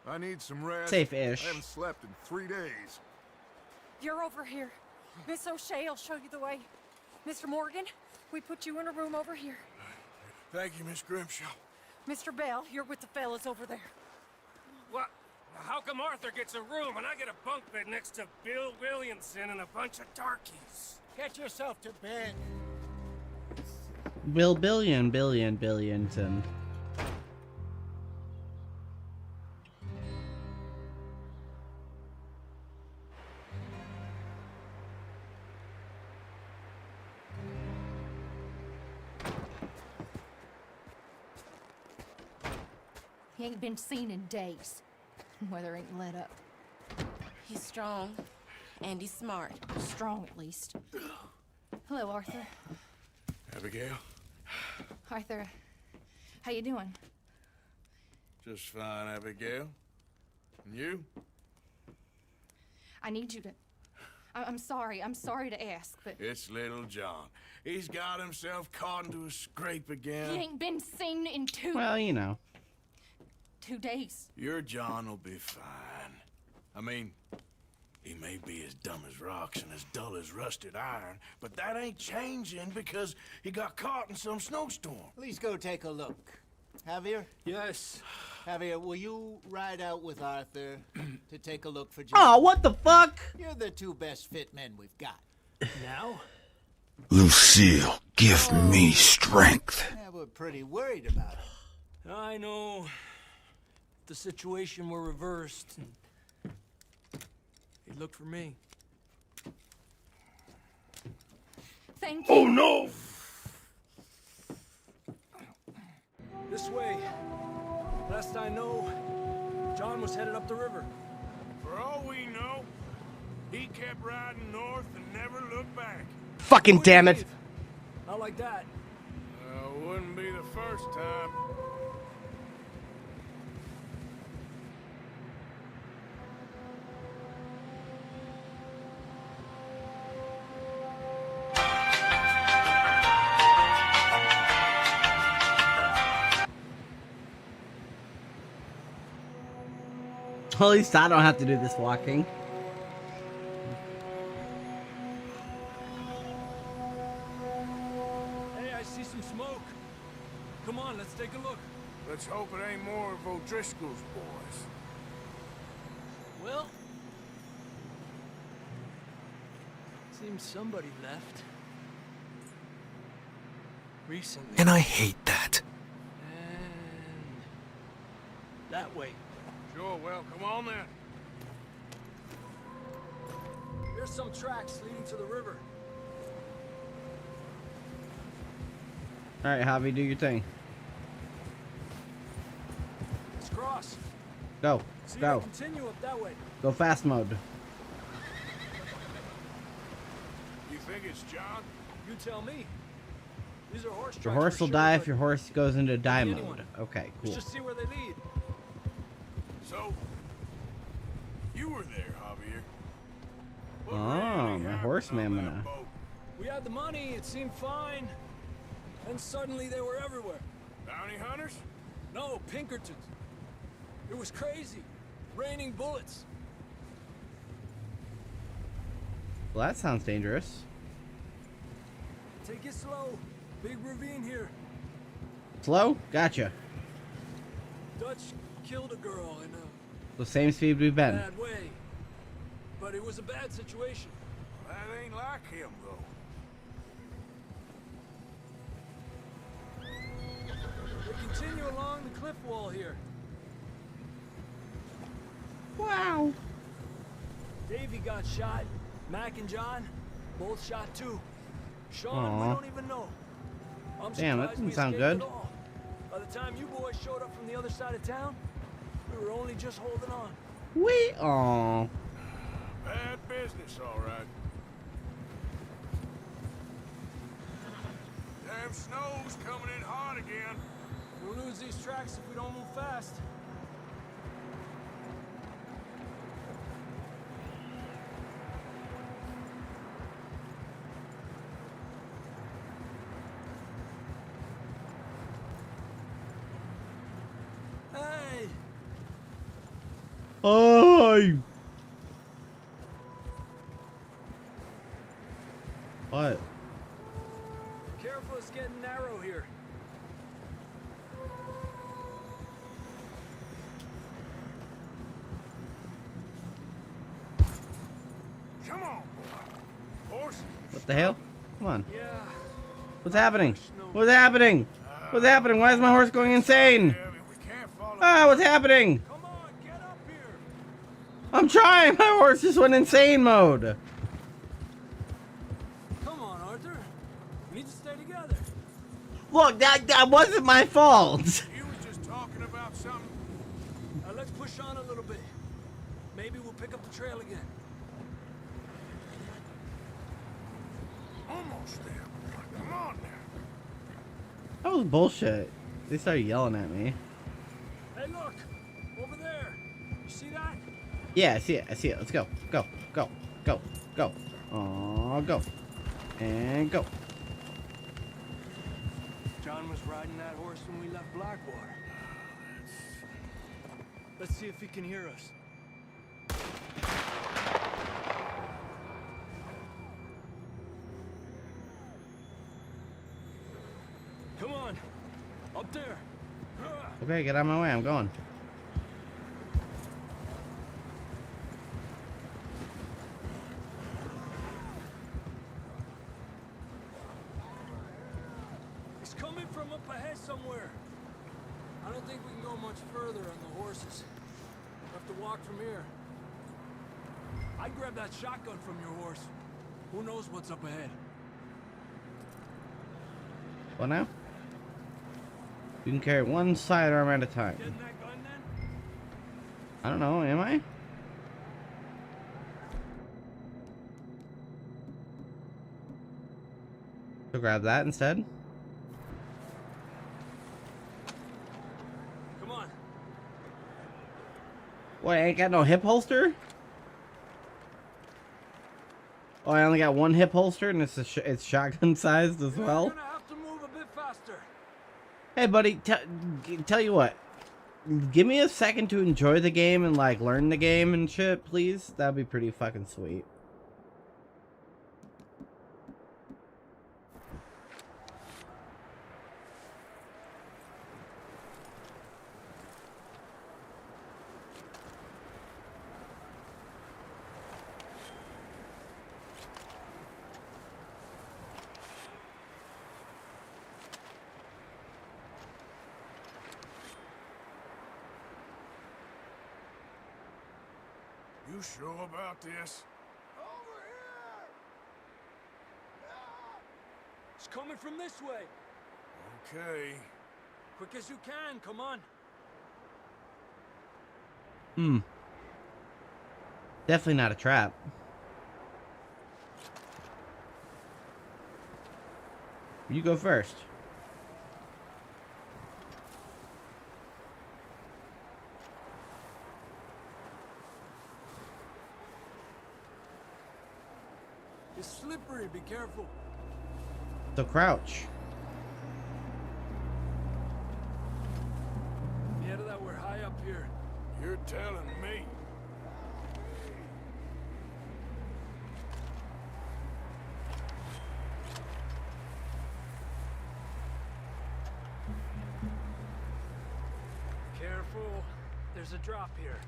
I need some rest. Safe-ish. I haven't slept in 3 days. You're over here. Miss O'Shea will show you the way. Mr. Morgan, we put you in a room over here. Thank you, Miss Grimshaw. Mr. Bell, you're with the fellas over there. What? How come Arthur gets a room and I get a bunk bed next to Bill Williamson and a bunch of darkies? Get yourself to bed. Billionton. He ain't been seen in days. Weather ain't let up. He's strong, and he's smart. Strong, at least. Hello, Arthur. Abigail? Arthur, how you doing? Just fine, Abigail. And you? I need you to... I'm sorry to ask, but... It's little John. He's got himself caught into a scrape again. He ain't been seen in Well, you know. 2 days. Your John will be fine. I mean, he may be as dumb as rocks and as dull as rusted iron, but that ain't changing because he got caught in some snowstorm. Please go take a look. Javier? Yes. Javier, will you ride out with Arthur to take a look for John? Oh, what the fuck? You're the two best fit men we've got. Now? Lucille, give me strength. Yeah, we're pretty worried about it. I know. If the situation were reversed, he'd look for me. Thank you. Oh no! This way. Last I know, John was headed up the river. For all we know, he kept riding north and never looked back. Fucking damn it. Not like that. Wouldn't be the first time. At least I don't have to do this walking. Hey, I see some smoke. Come on, let's take a look. Let's hope it ain't more of O'Driscoll's boys. Well, seems somebody left. Recently. And I hate that. And that way. Sure, well, come on then. There's some tracks leading to the river. Alright, Javi, do your thing. Let's cross. Go. See, Go. continue up that way. Go fast mode. You think it's John? You tell me. These are horse tracks. Your horse for will sure, die but if your horse goes into die anyone. mode. Okay, cool. Let's just see where they lead. So, you were there, Javier. What Oh, really my happened horseman on that mana. boat? We had the money, it seemed fine. Then suddenly they were everywhere. Bounty hunters? No, Pinkertons. It was crazy. Raining bullets. Well, that sounds dangerous. Take it slow. Big ravine here. Slow? Gotcha. Dutch killed a girl in The same speed we've a been. bad way. But it was a bad situation. That ain't like him, though. We continue along the cliff wall here. Wow. Davey got shot. Mac and John, both shot too. Sean, Aw. we don't even know. I'm Damn, that surprised we doesn't sound escaped good. at all. By the time you boys showed up from the other side of town, we were only just holding on. Aw. Bad business, all right. Damn snow's coming in hot again. We'll lose these tracks if we don't move fast. Hey! Oh. What? Careful, it's getting narrow here. Come on, horse. What the hell? Come on. Yeah. What's happening? What's happening? What's happening? Why is my horse going insane? Ah, what's happening? Come on, get up here. I'm trying. My horse just went insane mode. Come on, Arthur. We need to stay together. Look, that wasn't my fault. You was just talking about something. Let's push on a little bit. Maybe we'll pick up the trail again. Almost there. Come on now. That was bullshit. They started yelling at me. Hey, look! Over there! You see that? Yeah, I see it. I see it. Let's go. Go. Go. Go. Go. Aw, go. And go. John was riding that horse when we left Blackwater. Let's see if he can hear us. Come on, up there. Okay, get out of my way. I'm going. He's coming from up ahead somewhere. I don't think we can go much further on the horses. We'll have to walk from here. I'd grab that shotgun from your horse. Who knows what's up ahead? What now? You can carry one sidearm at a time. Getting that gun then? I don't know, am I? So grab that instead. Come on. What, I ain't got no hip holster? Oh, I only got one hip holster and it's shotgun sized as well. You're gonna have to move a bit faster. Hey buddy, tell you what. Give me a second to enjoy the game and like learn the game and shit, please. That'd be pretty fucking sweet. You sure about this? It's coming from this way. Okay. Quick as you can, come on. Definitely not a trap. You go first. It's slippery, be careful. So crouch. Yeah, that we're high up here. You're telling me. Careful. There's a drop here.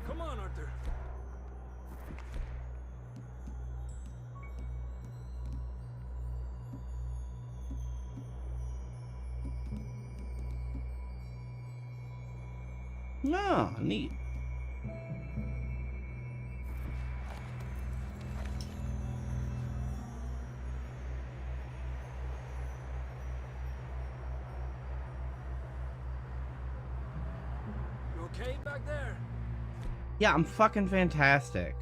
Come on, Arthur. No, neat. You okay back there? Yeah, I'm fucking fantastic.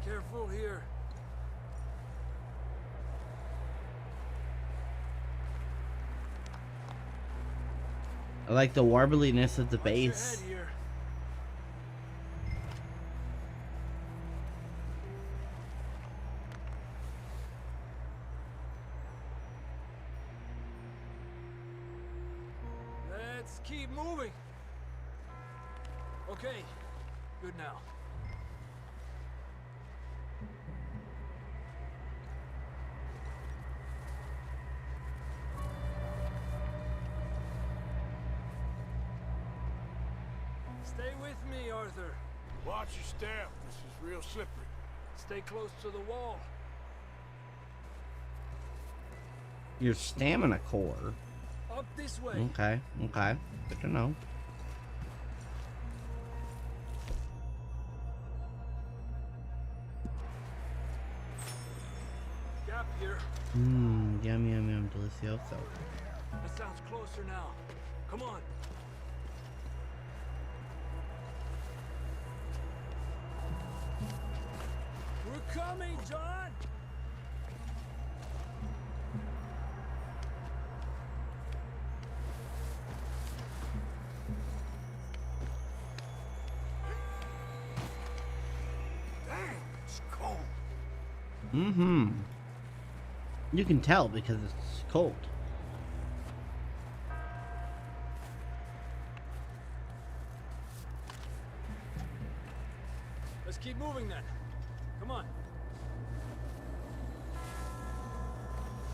Careful here. I like the warbliness of the Watch your bass. head here. Let's keep moving. Okay, good now. Stay with me, Arthur. Watch your step. This is real slippery. Stay close to the wall. Your stamina core. Up Up this way. Okay, okay. Good to know. Gap here. Yum, yum, yum, delicioso. That sounds closer now. Come on. We're coming, John! Damn, it's cold. Mm-hmm. You can tell because it's cold. Let's keep moving then. Come on.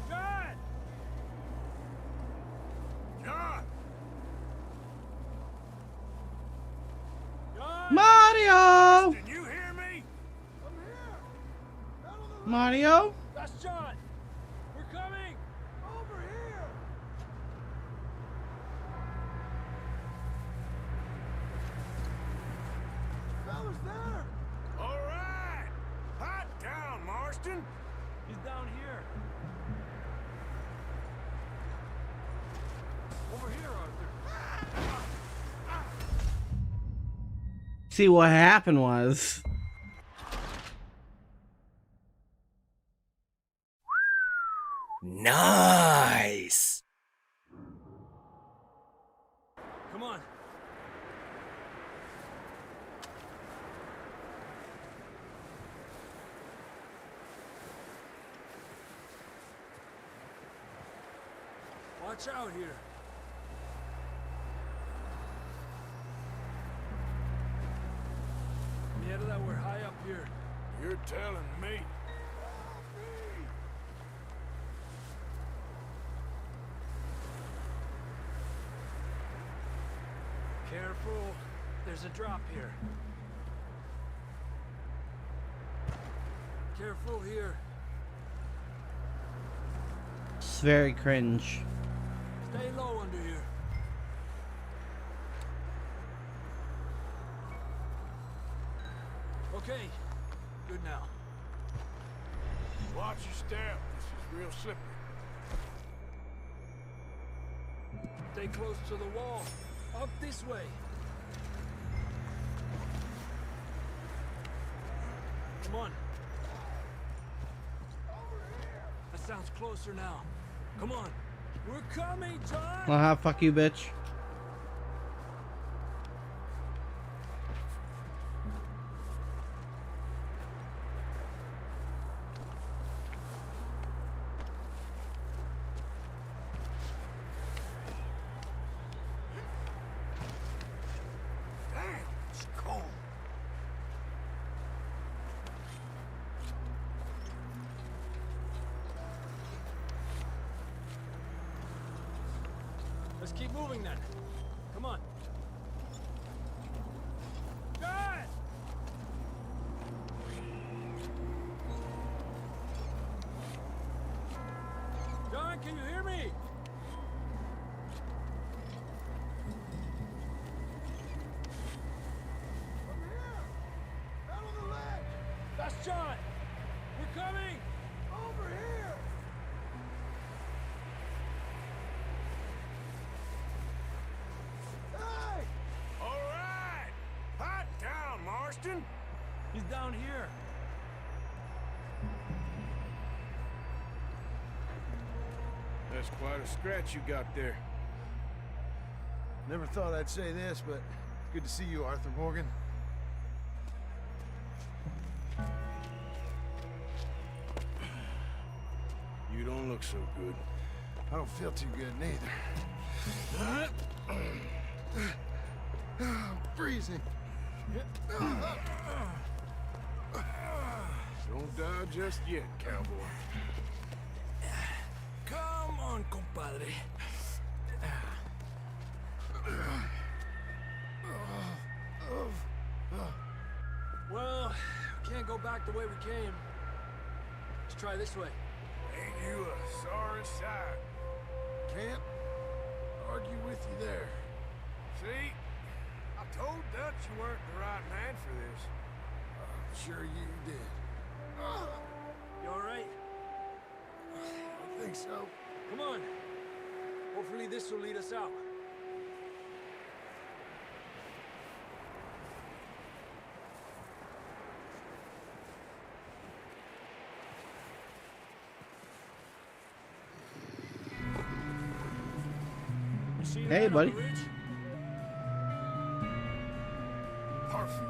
John! John! John! Mario! Did you hear me? I'm here! Mario? That's John! We're coming! Over here! Fella's there! All right. Hot down, Marston. He's down here. Over here, Arthur. See, what happened was... Nice. Come on. Watch out here. Mierda, that we're high up here. You're telling me. Careful. There's a drop here. Careful here. It's very cringe. Stay low under here. Okay. Good now. Watch your step. This is real slippery. Stay close to the wall. Up this way. Come on. That sounds closer now. Come on. We're coming, John! Fuck you, bitch. Damn, it's cold. Let's keep moving then. Come on. John! John, can you hear me? I'm here! Down on the ledge! That's John! We're coming! Over here! Hey! All right. Hot down, Marston. He's down here. That's quite a scratch you got there. Never thought I'd say this, but good to see you, Arthur Morgan. You don't look so good. I don't feel too good neither. I'm freezing. Don't die just yet, cowboy. Come on, compadre. Well, we can't go back the way we came. Let's try this way. Ain't you a sorry sight? Camp? with you there. See? I told Dutch you weren't the right man for this. I'm sure you did. You alright? I think so. Come on. Hopefully this will lead us out. You see Hey, that on buddy. the ridge? Perfect.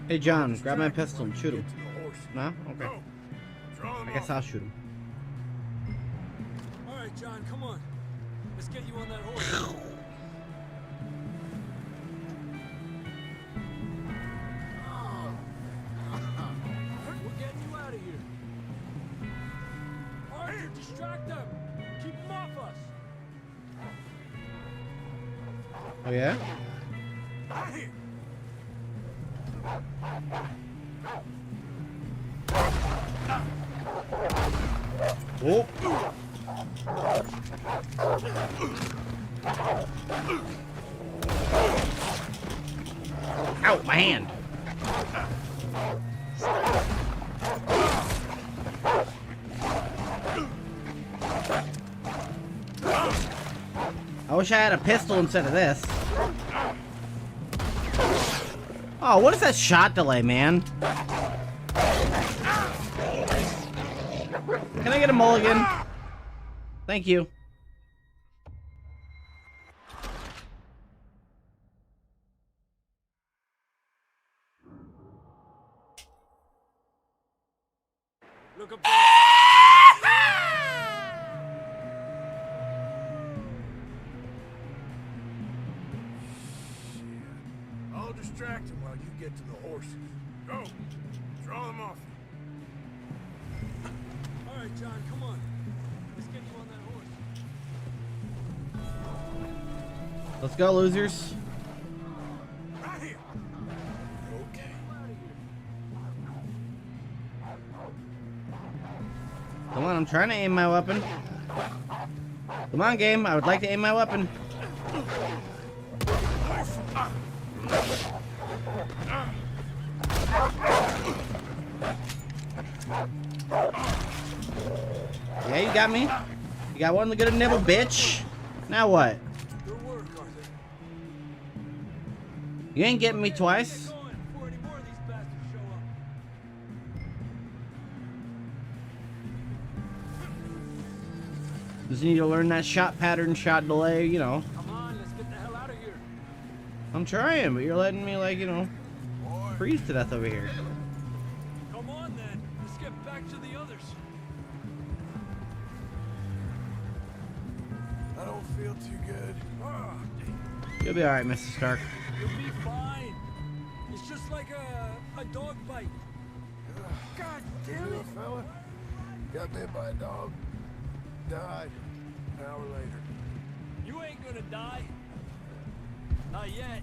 Hey, John, grab my pistol and shoot him. Get to the horse. No? Okay. Go. Draw them I guess off. I'll shoot him. All right, John, come on. Let's get you on that horse. We're getting you out of here. Arthur, distract them. Keep them off us. Oh, yeah? Right here. Oh! Ow, my hand! I wish I had a pistol instead of this. Oh, what is that shot delay, man? Can I get a mulligan? Thank you. Look up there. I'll distract him while you get to the horses. Go. Draw them off. All right, John, come on. Let's get you on that horse. Let's go, losers. Right here. Okay. Come on, I'm trying to aim my weapon. Come on, game. I would like to aim my weapon. Yeah, you got me. You got one good nibble, bitch. Now what? Good work, Arthur. You ain't getting me twice. Get going before any more of these bastards show up. Just need to learn that shot pattern, shot delay, you know. Come on, let's get the hell out of here. I'm trying, but you're letting me, like, you know, freeze to death over here. Come on, then. Let's get back to the others. I don't feel too good. You'll be alright, Mr. Stark. You'll be fine. It's just like a dog bite. God damn it, fella. Got bit by a dog. Died. An hour later. You ain't gonna die. Not yet.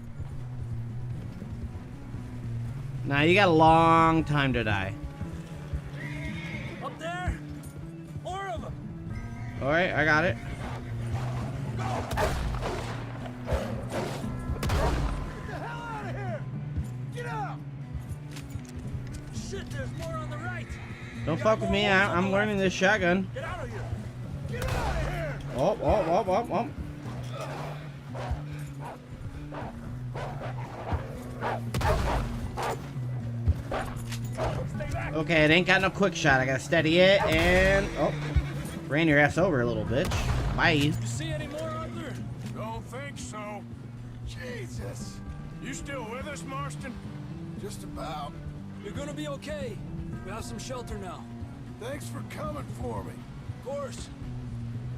Nah, you got a long time to die. Up there. More of them. Alright, I got it. Get the hell out of here. Get out. Shit, there's more on the right. Don't fuck with me, I'm learning this shotgun. Get out of here. Get out of here. Oh. Okay, it ain't got no quick shot. I gotta steady it and... Oh. Ran your ass over a little bitch. Bye. You see any more, Arthur? Don't think so. Jesus. You still with us, Marston? Just about. You're gonna be okay. We have some shelter now. Thanks for coming for me. Of course.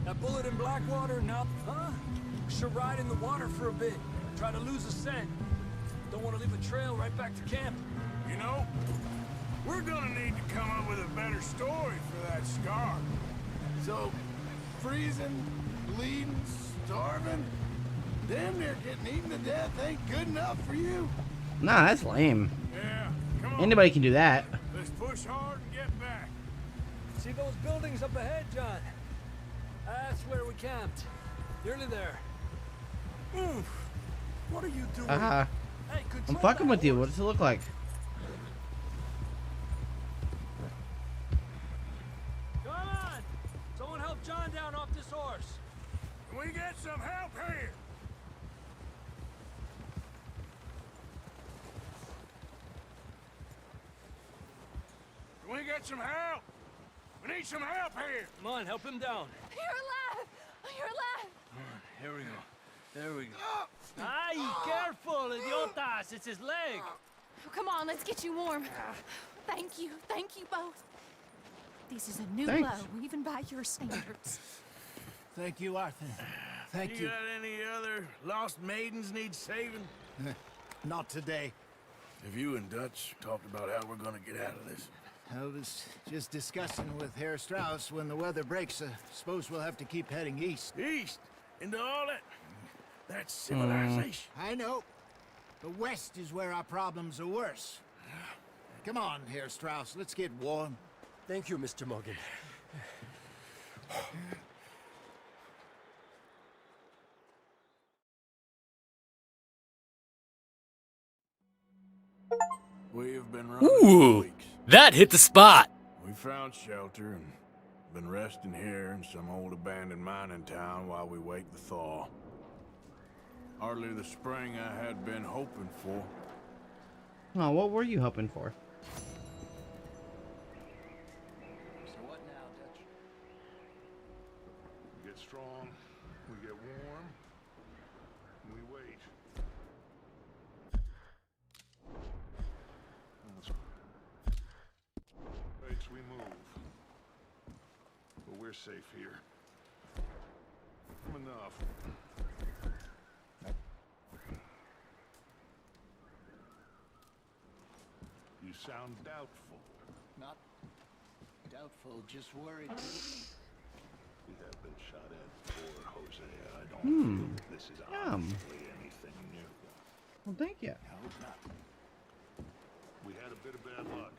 That bullet in Blackwater, now, huh? Should ride in the water for a bit. Try to lose a scent. Don't want to leave a trail right back to camp. You know, we're gonna need to come up with a better story for that scar. So, freezing, bleeding, starving, damn near getting eaten to death ain't good enough for you? Nah, that's lame. Yeah, come on. Anybody can do that. Let's push hard and get back. See those buildings up ahead, John? That's where we camped. Nearly there. Oof. What are you doing? I'm control fucking that with you. horse. What does it look like? Come on! Someone help John down off this horse. Can we get some help here? Can we get some help? We need some help here. Come on, help him down. You're alive! You're alive! Here we go. There we go. Ay, careful, idiotas! It's his leg. Oh, come on, let's get you warm. Thank you both. This is a new Thanks. low, even by your standards. Thank you, Arthur. Thank you. Got any other lost maidens need saving? Not today. Have you and Dutch talked about how we're gonna get out of this? I was just discussing with Herr Strauss when the weather breaks. Suppose we'll have to keep heading east. East? Into all that? That's civilization. I know. The west is where our problems are worse. Come on, Herr Strauss. Let's get warm. Thank you, Mr. Morgan. We've been running for Ooh, weeks. that hit the spot. We found shelter and been resting here in some old abandoned mining town while we wait the thaw. Hardly the spring I had been hoping for. Oh, what were you hoping for? So what now, Dutch? We get strong, we get warm, and we wait. Waits, we move. But we're safe here. Enough. You sound doubtful. Not doubtful, just worried. We have been shot at before, Hosea. I don't feel this is honestly anything new. Well, thank you. I hope not. We had a bit of bad luck,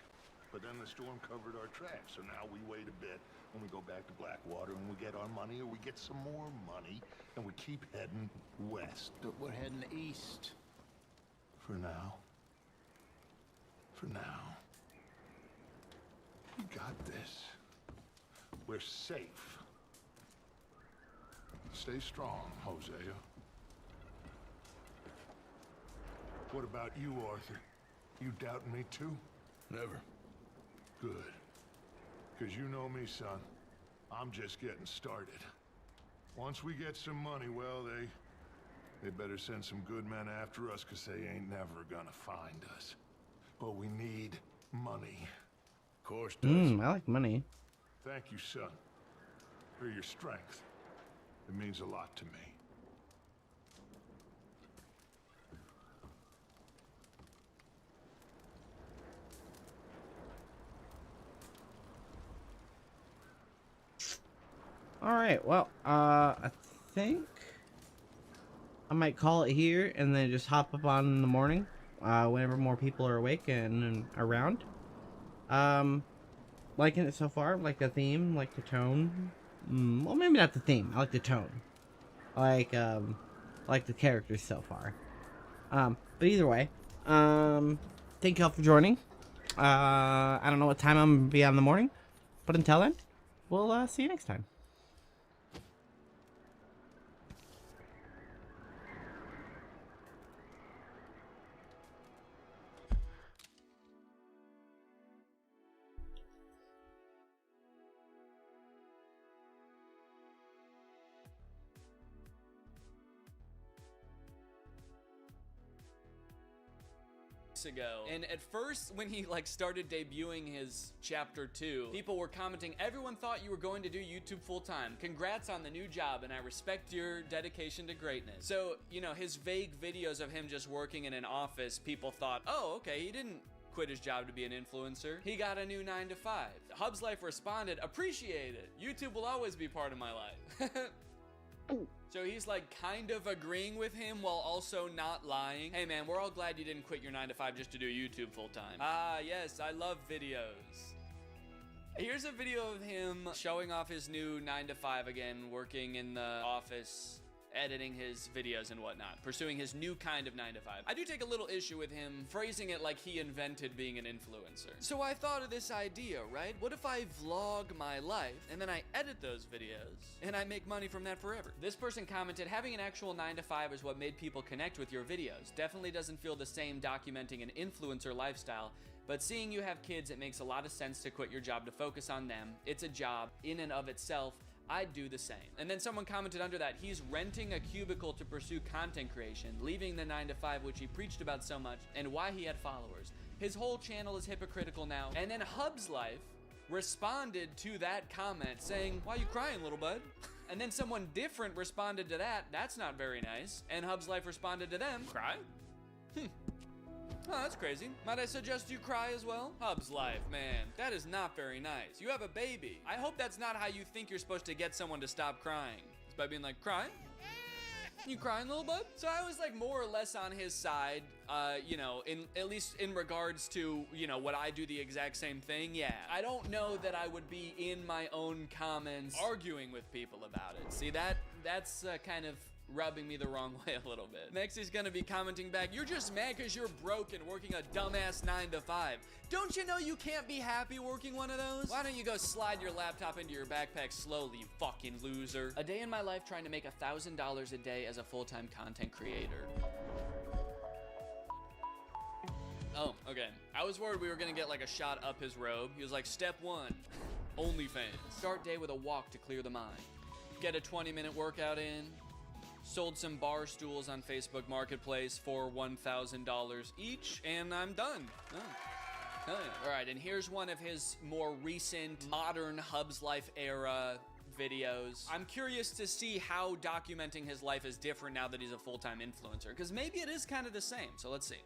but then the storm covered our tracks, so now we wait a bit, and we go back to Blackwater, and we get our money, or we get some more money, and we keep heading west. But we're heading east. For now. For now. We got this. We're safe. Stay strong, Hosea. What about you, Arthur? You doubting me too? Never. Good. Because you know me, son. I'm just getting started. Once we get some money, well, they better send some good men after us, because they ain't never gonna find us. But we need money. Of course, Dutch. I like money. Thank you, son, for your strength. It means a lot to me. All right. Well, I think I might call it here and then just hop up on in the morning, whenever more people are awake and around. Liking it so far. Like the theme, like the tone. Well, maybe not the theme. I like the tone. I like the characters so far. But either way, thank y'all for joining. I don't know what time I'm gonna be on in the morning, but until then, we'll see you next time. Ago, and at first when he like started debuting his chapter 2, people were commenting, everyone thought you were going to do YouTube full-time. Congrats on the new job, and I respect your dedication to greatness. So, you know, his vague videos of him just working in an office, people thought, oh, okay, he didn't quit his job to be an influencer. He got a new 9 to 5. Hub's Life responded, appreciate it. YouTube will always be part of my life. So he's like kind of agreeing with him while also not lying. Hey man, we're all glad you didn't quit your 9 to 5 just to do YouTube full time. Ah yes, I love videos. Here's a video of him showing off his new 9-to-5 again, working in the office, editing his videos and whatnot, pursuing his new kind of 9-to-5. I do take a little issue with him phrasing it like he invented being an influencer. So I thought of this idea, right? What if I vlog my life and then I edit those videos and I make money from that forever? This person commented, having an actual 9-to-5 is what made people connect with your videos. Definitely doesn't feel the same documenting an influencer lifestyle, but seeing you have kids, it makes a lot of sense to quit your job to focus on them. It's a job in and of itself. I'd do the same. And then someone commented under that, he's renting a cubicle to pursue content creation, leaving the 9-to-5, which he preached about so much, and why he had followers. His whole channel is hypocritical now. And then Hub's Life responded to that comment saying, why you crying, little bud? And then someone different responded to that, that's not very nice. And Hub's Life responded to them, cry? Oh, that's crazy. Might I suggest you cry as well? Hub's Life, man, that is not very nice. You have a baby. I hope that's not how you think you're supposed to get someone to stop crying. It's by being like, cry? You crying, little bud? So I was like more or less on his side, you know, at least in regards to, you know, what I do the exact same thing. Yeah, I don't know that I would be in my own comments arguing with people about it. See, that's kind of rubbing me the wrong way a little bit. Next, he's gonna be commenting back, you're just mad because you're broke and working a dumbass 9-to-5. Don't you know you can't be happy working one of those? Why don't you go slide your laptop into your backpack slowly, you fucking loser? A day in my life trying to make $1,000 a day as a full-time content creator. Oh, okay. I was worried we were gonna get like a shot up his robe. He was like, step 1, OnlyFans. Start day with a walk to clear the mind. Get a 20-minute workout in. Sold some bar stools on Facebook Marketplace for $1,000 each, and I'm done. Oh. Hell yeah. All right, and here's one of his more recent, modern Hub's Life era videos. I'm curious to see how documenting his life is different now that he's a full-time influencer, because maybe it is kind of the same, so let's see.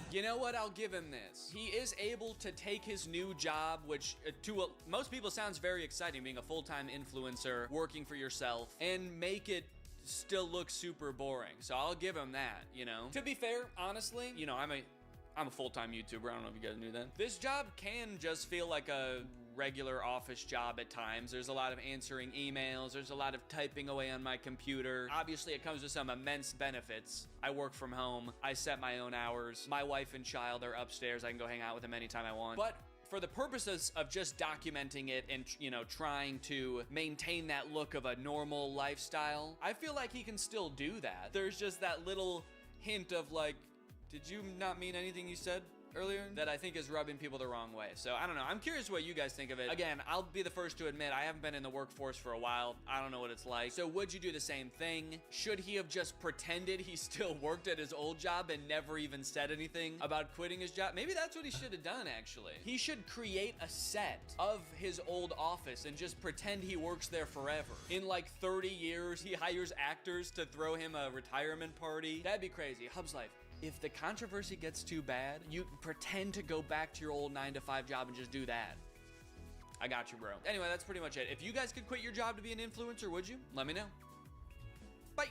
You know what? I'll give him this. He is able to take his new job, which to most people sounds very exciting, being a full-time influencer, working for yourself, and make it still look super boring. So I'll give him that, you know? To be fair, honestly, you know, I'm a full-time YouTuber. I don't know if you guys knew that. This job can just feel like a regular office job at times. There's a lot of answering emails. There's a lot of typing away on my computer. Obviously, it comes with some immense benefits. I work from home. I set my own hours. My wife and child are upstairs. I can go hang out with them anytime I want. But for the purposes of just documenting it and, you know, trying to maintain that look of a normal lifestyle, I feel like he can still do that. There's just that little hint of like, did you not mean anything you said earlier? That I think is rubbing people the wrong way. So I don't know. I'm curious what you guys think of it. Again, I'll be the first to admit I haven't been in the workforce for a while. I don't know what it's like. So would you do the same thing? Should he have just pretended he still worked at his old job and never even said anything about quitting his job? Maybe that's what he should have done, actually. He should create a set of his old office and just pretend he works there forever. In like 30 years, he hires actors to throw him a retirement party. That'd be crazy. Hub's Life. If the controversy gets too bad, you pretend to go back to your old 9-to-5 job and just do that. I got you, bro. Anyway, that's pretty much it. If you guys could quit your job to be an influencer, would you? Let me know. Bye.